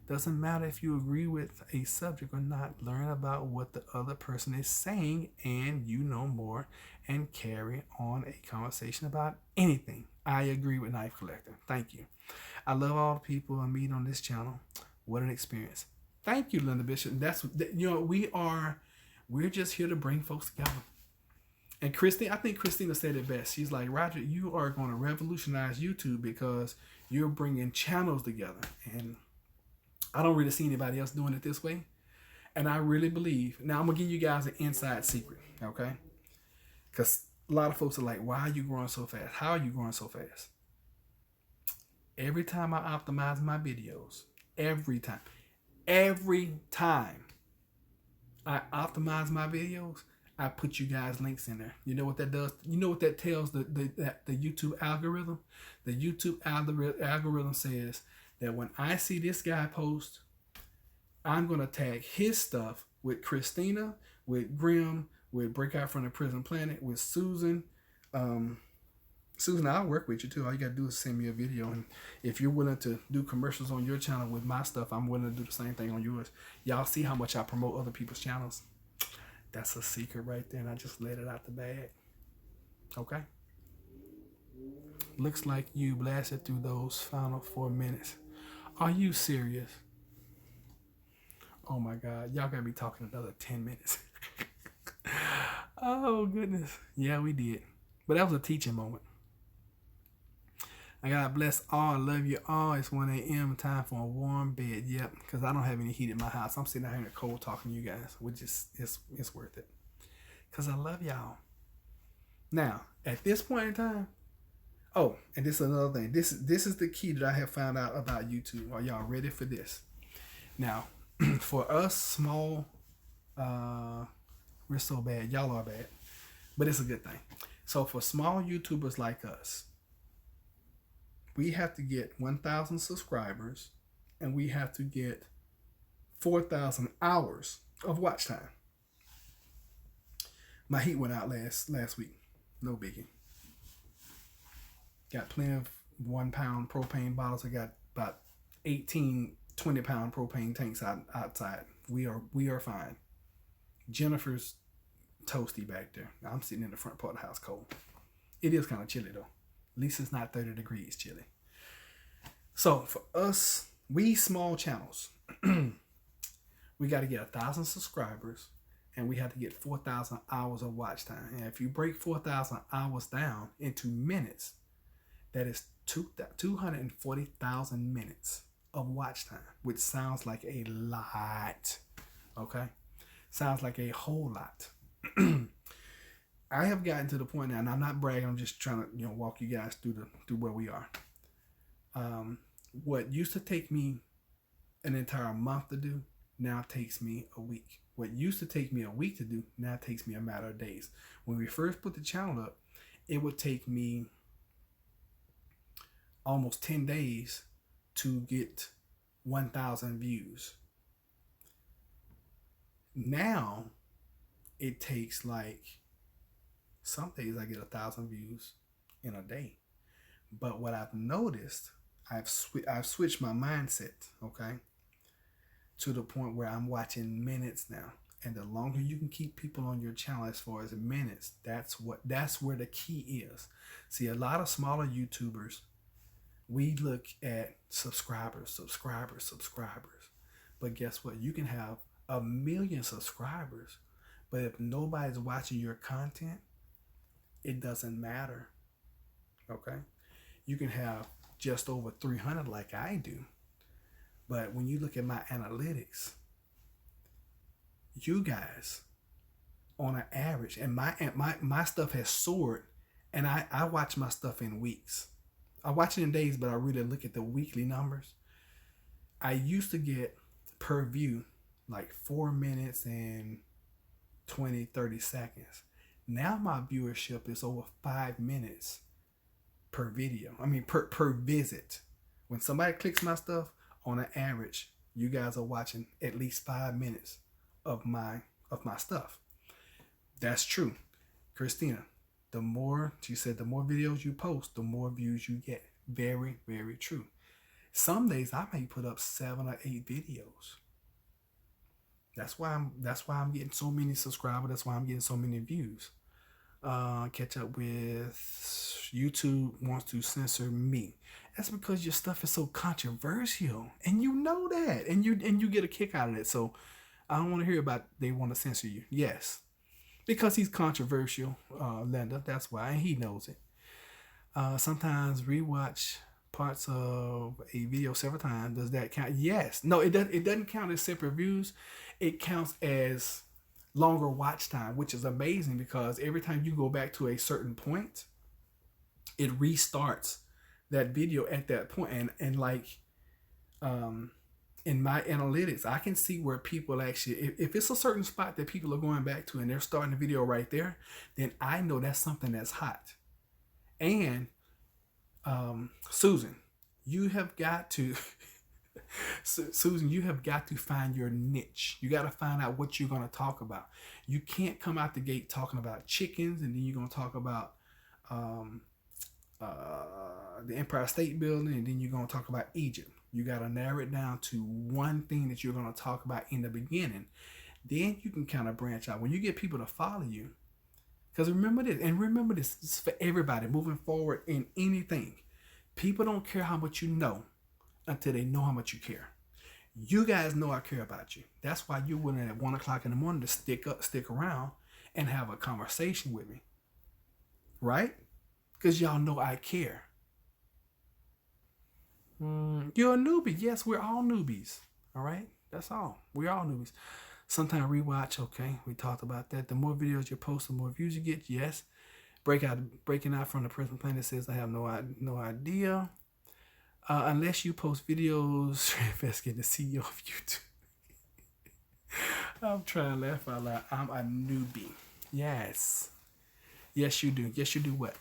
Doesn't matter if you agree with a subject or not. Learn about what the other person is saying and you know more and carry on a conversation about anything. I agree with Knife Collector. Thank you. I love all the people I meet on this channel. What an experience. Thank you, Linda Bishop. We're just here to bring folks together. And I think Christienah said it best. She's like, Roger, you are going to revolutionize YouTube because you're bringing channels together. And I don't really see anybody else doing it this way. And I really believe, now I'm going to give you guys an inside secret, okay? Because a lot of folks are like, why are you growing so fast? How are you growing so fast? Every time I optimize my videos, every time I optimize my videos, I put you guys links in there. You know what that does? You know what that tells the YouTube algorithm? The YouTube algorithm says that when I see this guy post, I'm going to tag his stuff with Christienah, with Grim, with Breakout from the Prison Planet, with Susan. Susan, I'll work with you too. All you got to do is send me a video. And if you're willing to do commercials on your channel with my stuff, I'm willing to do the same thing on yours. Y'all see how much I promote other people's channels? That's a secret right there, and I just let it out the bag. Okay? Looks like you blasted through those final 4 minutes. Are you serious? Oh my God. Y'all gotta be talking another 10 minutes. Oh goodness. Yeah, we did. But that was a teaching moment. I gotta bless all. I love you all. It's 1 a.m. Time for a warm bed. Yep, because I don't have any heat in my house. I'm sitting out here in the cold talking to you guys, which is it's worth it. Because I love y'all. Now, at this point in time, oh, and this is another thing. This is the key that I have found out about YouTube. Are y'all ready for this? Now, for us small, we're so bad. Y'all are bad. But it's a good thing. So for small YouTubers like us, we have to get 1,000 subscribers and we have to get 4,000 hours of watch time. My heat went out last week. No biggie. Got plenty of 1 pound propane bottles. I got about 18, 20 pound propane tanks outside. We are fine. Jennifer's toasty back there. I'm sitting in the front part of the house cold. It is kind of chilly though. At least it's not 30 degrees chilly. So for us, we small channels, we got to get 1,000 subscribers and we have to get 4,000 hours of watch time. And if you break 4,000 hours down into minutes, that is 240,000 minutes of watch time, which sounds like a lot. Okay? Sounds like a whole lot. I have gotten to the point now, and I'm not bragging, I'm just trying to walk you guys through where we are. What used to take me an entire month to do now takes me a week. What used to take me a week to do now takes me a matter of days. When we first put the channel up, it would take me almost 10 days to get 1,000 views. Now it takes like, some days I get 1,000 views in a day. But what I've noticed, I've switched my mindset, okay, to the point where I'm watching minutes now. And the longer you can keep people on your channel as far as minutes, that's where the key is. See, a lot of smaller YouTubers, we look at subscribers. But guess what? You can have 1 million subscribers, but if nobody's watching your content, it doesn't matter. Okay? You can have just over 300 like I do. But when you look at my analytics, you guys, on an average, and my stuff has soared, and I watch my stuff in weeks. I watch it in days, but I really look at the weekly numbers. I used to get per view like 4 minutes and 20, 30 seconds. Now my viewership is over 5 minutes per video. I mean, per visit. When somebody clicks my stuff, on an average, you guys are watching at least 5 minutes of my stuff. That's true. Christienah, she said the more videos you post, the more views you get. Very, very true. Some days I may put up 7 or 8 videos. That's why I'm getting so many subscribers. That's why I'm getting so many views. Catch up with YouTube wants to censor me. That's because your stuff is so controversial, and you know that, and you get a kick out of it. So I don't want to hear about they want to censor you. Yes, because he's controversial, Linda. That's why, and he knows it. Sometimes rewatch parts of a video several times. Does that count? Yes. No, it doesn't count as separate views. It counts as longer watch time, which is amazing because every time you go back to a certain point, it restarts that video at that point. And like in my analytics, I can see where people actually, if it's a certain spot that people are going back to and they're starting the video right there, then I know that's something that's hot. And Susan, you have got to Susan, you have got to find your niche. You got to find out what you're going to talk about. You can't come out the gate talking about chickens and then you're going to talk about the Empire State Building and then you're going to talk about Egypt. You got to narrow it down to one thing that you're going to talk about in the beginning. Then you can kind of branch out. When you get people to follow you, because remember this is for everybody moving forward in anything. People don't care how much you know until they know how much you care. You guys know I care about you. That's why you're willing at 1 o'clock in the morning to stick around and have a conversation with me. Right? Because y'all know I care. You're a newbie. Yes, we're all newbies. All right? That's all. We're all newbies. Sometimes rewatch, okay? We talked about that. The more videos you post, the more views you get. Yes. Breaking out from the present planet says I have no idea. Unless you post videos, investigating the CEO of YouTube. I'm trying to laugh out loud. I'm a newbie. Yes. Yes, you do. Yes, you do what?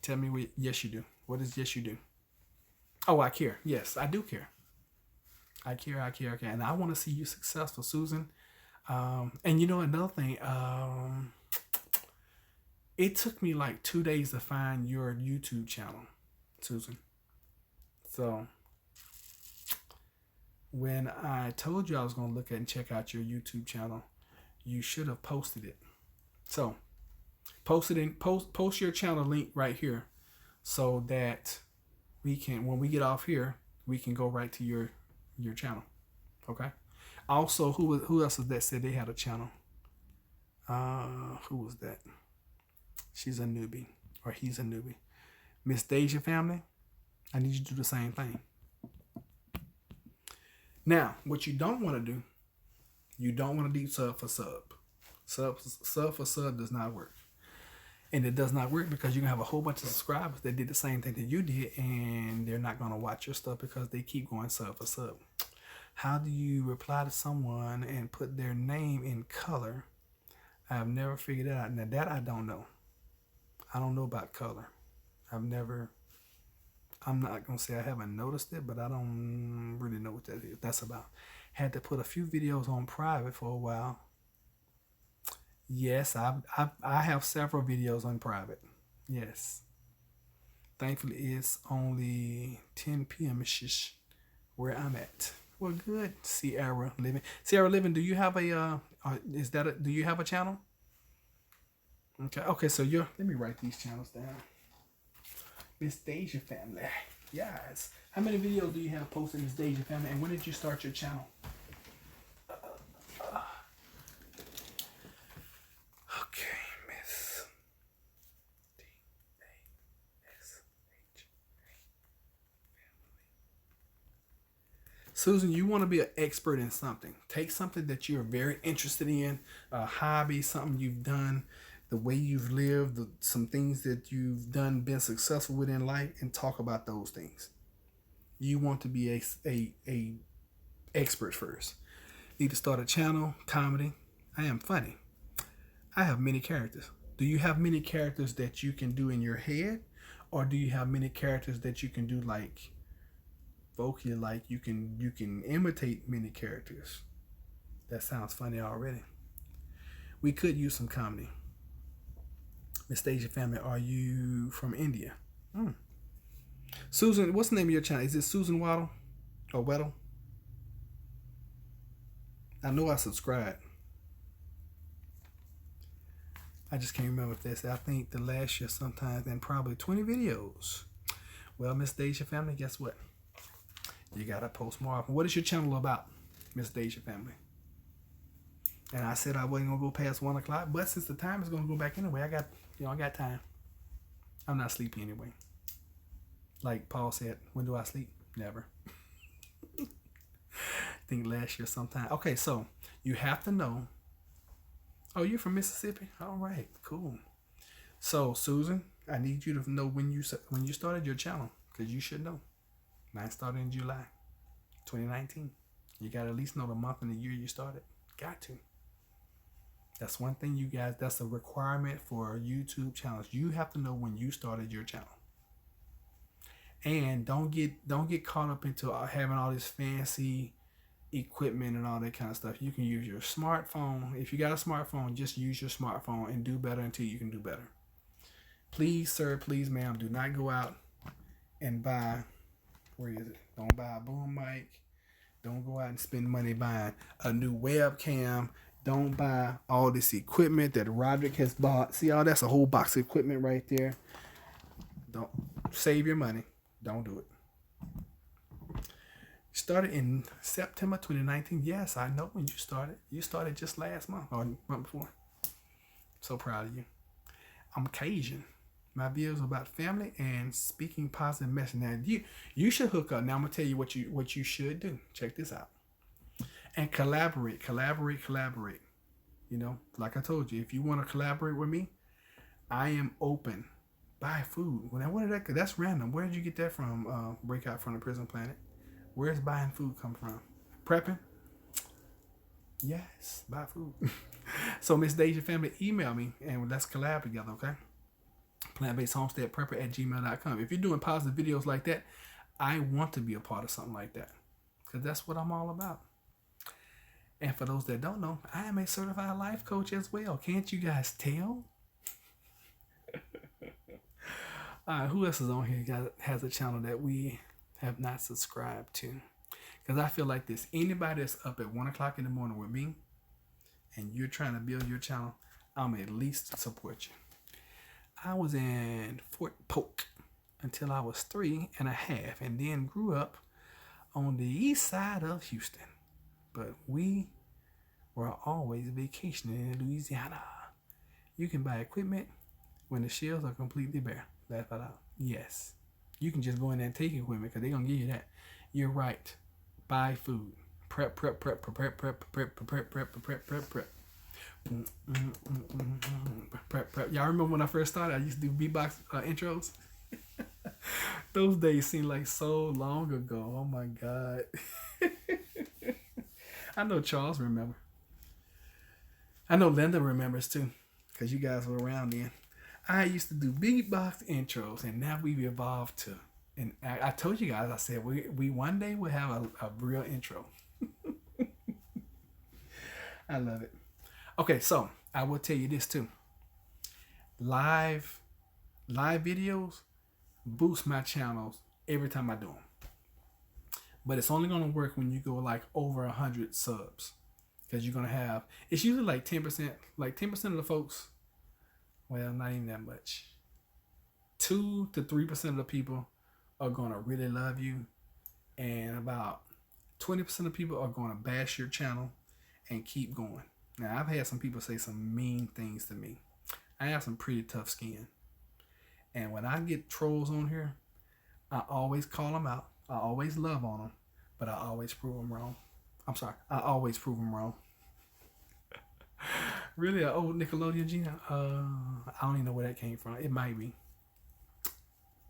Tell me what yes, you do. What is yes, you do? Oh, I care. Yes, I do care. I care. And I want to see you successful, Susan. And you know, another thing, it took me like 2 days to find your YouTube channel, Susan. So when I told you I was going to look at and check out your YouTube channel, you should have posted it. So post your channel link right here so that we can, when we get off here, we can go right to your channel. Okay. Also, who else is that said they had a channel? Who was that? She's a newbie, or he's a newbie. Miss Deja family, I need you to do the same thing. Now, what you don't want to do, you don't want to do sub for sub. Sub for sub does not work. And it does not work because you can have a whole bunch of subscribers that did the same thing that you did, and they're not going to watch your stuff because they keep going sub for sub. How do you reply to someone and put their name in color? I have never figured that out. Now that I don't know. I don't know about color. I'm not going to say I haven't noticed it, but I don't really know what that's about. Had to put a few videos on private for a while. Yes, I have several videos on private. Yes. Thankfully, it's only 10 p.m.-ish where I'm at. Well, good. Sierra Living. Sierra Living, do you have a, do you have a channel? Okay, so let me write these channels down. Miss Deja Family. Yes. How many videos do you have posted, Miss Deja Family? And when did you start your channel? Okay, Miss D-A-S-H. Susan, you want to be an expert in something. Take something that you're very interested in, a hobby, something you've done, the way you've lived, some things that you've done, been successful with in life, and talk about those things. You want to be a expert first. Need to start a channel, comedy. I am funny. I have many characters. Do you have many characters that you can do in your head? Or do you have many characters that you can do like vocally, like you can imitate many characters? That sounds funny already. We could use some comedy. Miss Deja Family, are you from India? Susan, what's the name of your channel? Is it Susan Waddle or Weddle? I know I subscribed. I just can't remember if that's, I think the last year sometimes, and probably 20 videos. Well, Miss Deja Family, guess what? You gotta post more often. What is your channel about, Miss Deja Family? And I said I wasn't gonna go past 1 o'clock, but since the time is gonna go back anyway, I got time. I'm not sleepy anyway. Like Paul said, when do I sleep? Never. I think last year sometime. Okay, so you have to know. Oh, you're from Mississippi? All right, cool. So Susan, I need you to know when you started your channel, because you should know. Mine started in July 2019. You got to at least know the month and the year you started. Got to. That's one thing, you guys. That's a requirement for YouTube channels. You have to know when you started your channel. And don't get caught up into having all this fancy equipment and all that kind of stuff. You can use your smartphone. If you got a smartphone, just use your smartphone and do better until you can do better. Please, sir, please, ma'am, do not go out and buy, where is it? Don't buy a boom mic. Don't go out and spend money buying a new webcam. Don't buy all this equipment that Roderick has bought. See, all that's a whole box of equipment right there. Don't save your money. Don't do it. Started in September 2019. Yes, I know when you started. You started just last month or month before. So proud of you. I'm Cajun. My videos are about family and speaking positive message. Now you should hook up. Now I'm gonna tell you what you should do. Check this out. And collaborate. You know, like I told you, if you want to collaborate with me, I am open. Buy food. Well, now what is that? That's random. Where did you get that from? Breakout from the Prison Planet. Where's buying food come from? Prepping? Yes, buy food. So Miss Deja Family, email me and let's collab together, okay? Plant-based homestead prepper at gmail.com. If you're doing positive videos like that, I want to be a part of something like that, because that's what I'm all about. And for those that don't know, I am a certified life coach as well. Can't you guys tell? All right, who else is on here has a channel that we have not subscribed to? Because I feel like this. Anybody that's up at 1 o'clock in the morning with me and you're trying to build your channel, I'm at least support you. I was in Fort Polk until I was 3.5 and then grew up on the east side of Houston. But we were always vacationing in Louisiana. You can buy equipment when the shelves are completely bare. Laugh it out. Yes. You can just go in there and take equipment because they're going to give you that. You're right. Buy food. Prep. Prep. Y'all remember when I first started, I used to do beatbox intros? Those days seem like so long ago. Oh my God. I know Charles remember. I know Linda remembers too, because you guys were around then. I used to do big box intros, and now we've evolved to. And I told you guys, I said we one day will have a real intro. I love it. Okay, so I will tell you this too. Live videos boost my channels every time I do them. But it's only going to work when you go like over 100 subs. Because you're going to have, it's usually like 10%. Like 10% of the folks, well, not even that much. 2 to 3% of the people are going to really love you. And about 20% of people are going to bash your channel and keep going. Now, I've had some people say some mean things to me. I have some pretty tough skin. And when I get trolls on here, I always call them out. I always love on them, but I always prove them wrong. I'm sorry. I always prove them wrong. Really, an old Nickelodeon Gina? I don't even know where that came from. It might be.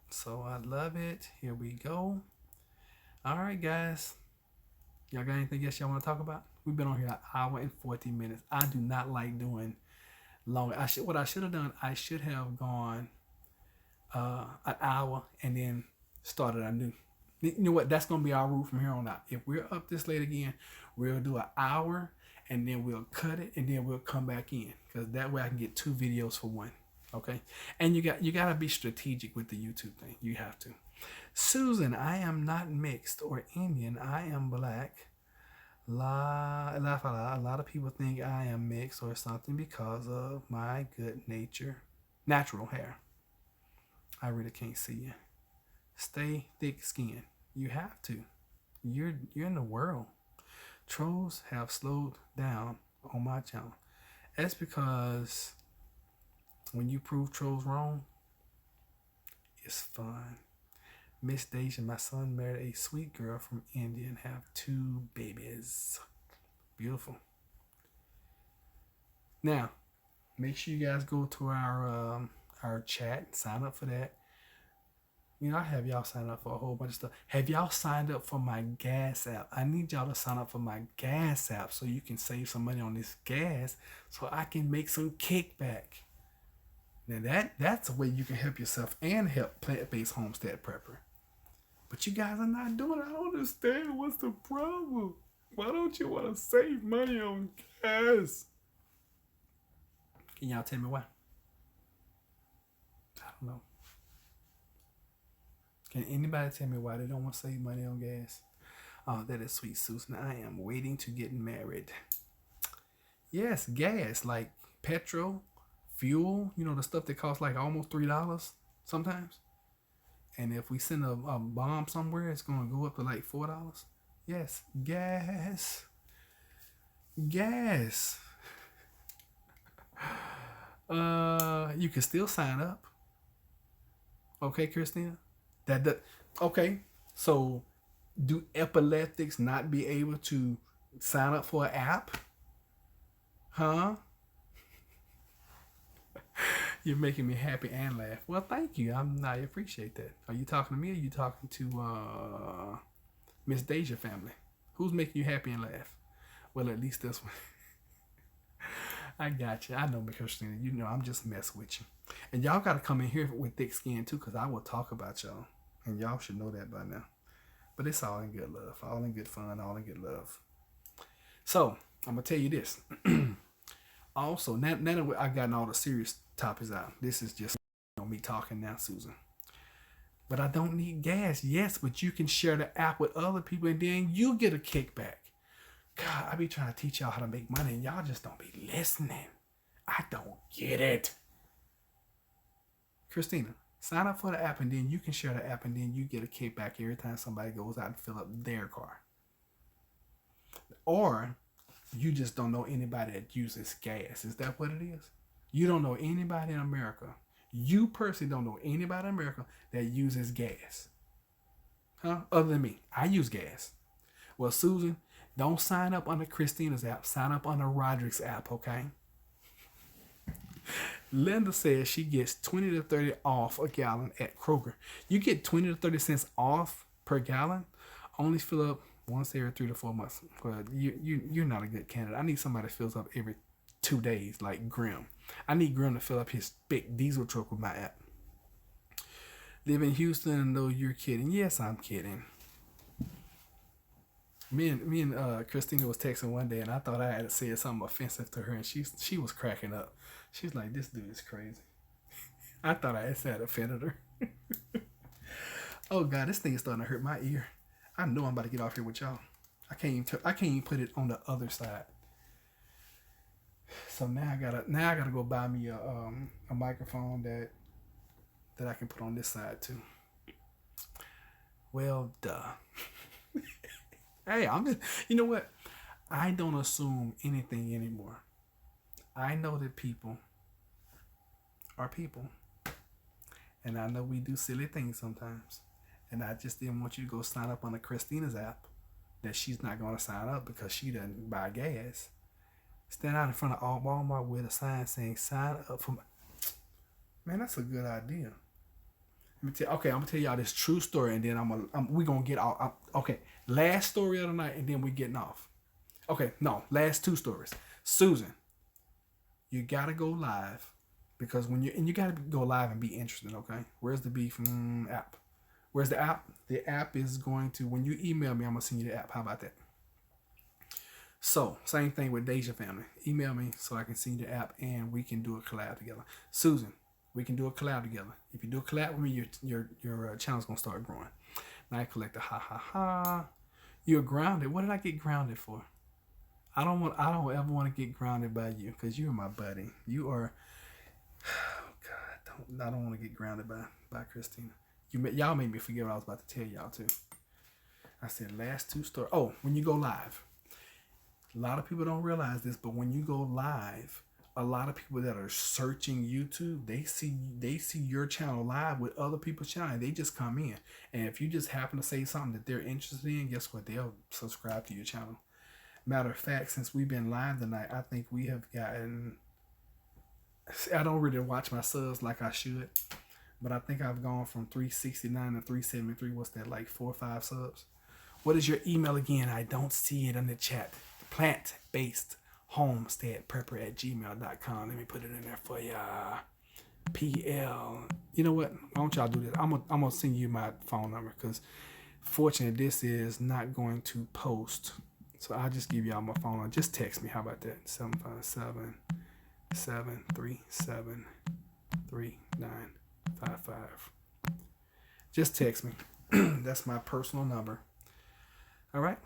So I love it. Here we go. All right, guys. Y'all got anything else y'all want to talk about? We've been on here an hour and 40 minutes. I do not like doing long. What I should have done, I should have gone an hour and then started a new. You know what? That's going to be our rule from here on out. If we're up this late again, we'll do an hour and then we'll cut it and then we'll come back in. Because that way I can get 2 videos for one. Okay? And you got to be strategic with the YouTube thing. You have to. Susan, I am not mixed or Indian. I am black. A lot of people think I am mixed or something because of my good natural hair. I really can't see you. Stay thick skinned. You have to. You're in the world. Trolls have slowed down on my channel. That's because when you prove trolls wrong, it's fun. Miss Deja, my son married a sweet girl from India and have 2 babies. Beautiful. Now, make sure you guys go to our chat, sign up for that. You know, I have y'all sign up for a whole bunch of stuff. Have y'all signed up for my gas app? I need y'all to sign up for my gas app so you can save some money on this gas so I can make some kickback. Now that's a way you can help yourself and help Plant-Based Homestead Prepper. But you guys are not doing it. I don't understand. What's the problem? Why don't you want to save money on gas? Can y'all tell me why? I don't know. Can anybody tell me why they don't want to save money on gas? Oh, that is sweet, Susan. I am waiting to get married. Yes, gas, like petrol, fuel, you know, the stuff that costs like almost $3 sometimes. And if we send a bomb somewhere, it's going to go up to like $4. Yes, gas. Gas. You can still sign up. Okay, Christienah? Okay, so do epileptics not be able to sign up for an app? Huh? You're making me happy and laugh. Well, thank you. I appreciate that. Are you talking to me or are you talking to Miss Deja family? Who's making you happy and laugh? Well, at least this one. I got you. I know, Christienah. You know, I'm just messing with you. And y'all got to come in here with thick skin too, because I will talk about y'all. And y'all should know that by now. But it's all in good love. All in good fun. All in good love. So, I'm going to tell you this. Also, now that I've gotten all the serious topics out, this is just me talking now, Susan. But I don't need gas. Yes, but you can share the app with other people and then you get a kickback. God, I be trying to teach y'all how to make money and y'all just don't be listening. I don't get it. Christienah, sign up for the app and then you can share the app and then you get a kickback every time somebody goes out and fill up their car. Or you just don't know anybody that uses gas. Is that what it is? You don't know anybody in America. You personally don't know anybody in America that uses gas. Huh? Other than me. I use gas. Well, Susan, don't sign up on the Christienah's app. Sign up on the Roderick's app, okay? Linda says she gets 20 to 30 off a gallon at Kroger. You get 20 to 30 cents off per gallon. Only fill up once every 3 to 4 months. But you're not a good candidate. I need somebody that fills up every 2 days, like Grim. I need Grim to fill up his big diesel truck with my app. Live in Houston, though you're kidding. Yes, I'm kidding. Me and Christienah was texting one day, and I thought I had said something offensive to her, and she was cracking up. She was like, "This dude is crazy." I thought I had offended her. Oh God, this thing is starting to hurt my ear. I know I'm about to get off here with y'all. I can't even put it on the other side. So now I gotta go buy me a microphone that I can put on this side too. Well, duh. Hey, you know what? I don't assume anything anymore. I know that people are people. And I know we do silly things sometimes. And I just didn't want you to go sign up on the Christienah's app that she's not going to sign up because she doesn't buy gas. Stand out in front of all Walmart with a sign saying sign up for Man, that's a good idea. I'm gonna tell y'all this true story, and then we gonna get off. Okay, last story of the night, and then we getting off. Okay, no, last 2 stories. Susan, you gotta go live because you gotta go live and be interested. Okay, where's the beef app? Where's the app? The app is going to, when you email me, I'm gonna send you the app. How about that? So same thing with Deja family. Email me so I can send you the app and we can do a collab together. Susan, we can do a collab together. If you do a collab with me, your channel's gonna start growing. Night Collector, ha ha ha. You're grounded. What did I get grounded for? I don't ever want to get grounded by you because you're my buddy. You are. Oh God, I don't want to get grounded by Christienah. Y'all made me forget what I was about to tell y'all too. I said last 2 stories. Oh, when you go live, a lot of people don't realize this, but when you go live, a lot of people that are searching YouTube, they see your channel live with other people's channel, and they just come in. And if you just happen to say something that they're interested in, guess what? They'll subscribe to your channel. Matter of fact, since we've been live tonight, I think we have gotten. I don't really watch my subs like I should, but I think I've gone from 369 to 373. What's that, like 4 or 5 subs? What is your email again? I don't see it in the chat. Plant-based homestead prepper at gmail.com. Let me put it in there for ya. PL. You know what? Why don't y'all do this? I'm gonna send you my phone number because fortunately this is not going to post. So I'll just give y'all my phone number. Just text me. How about that? 757-737-3955. Just text me. That's my personal number. All right.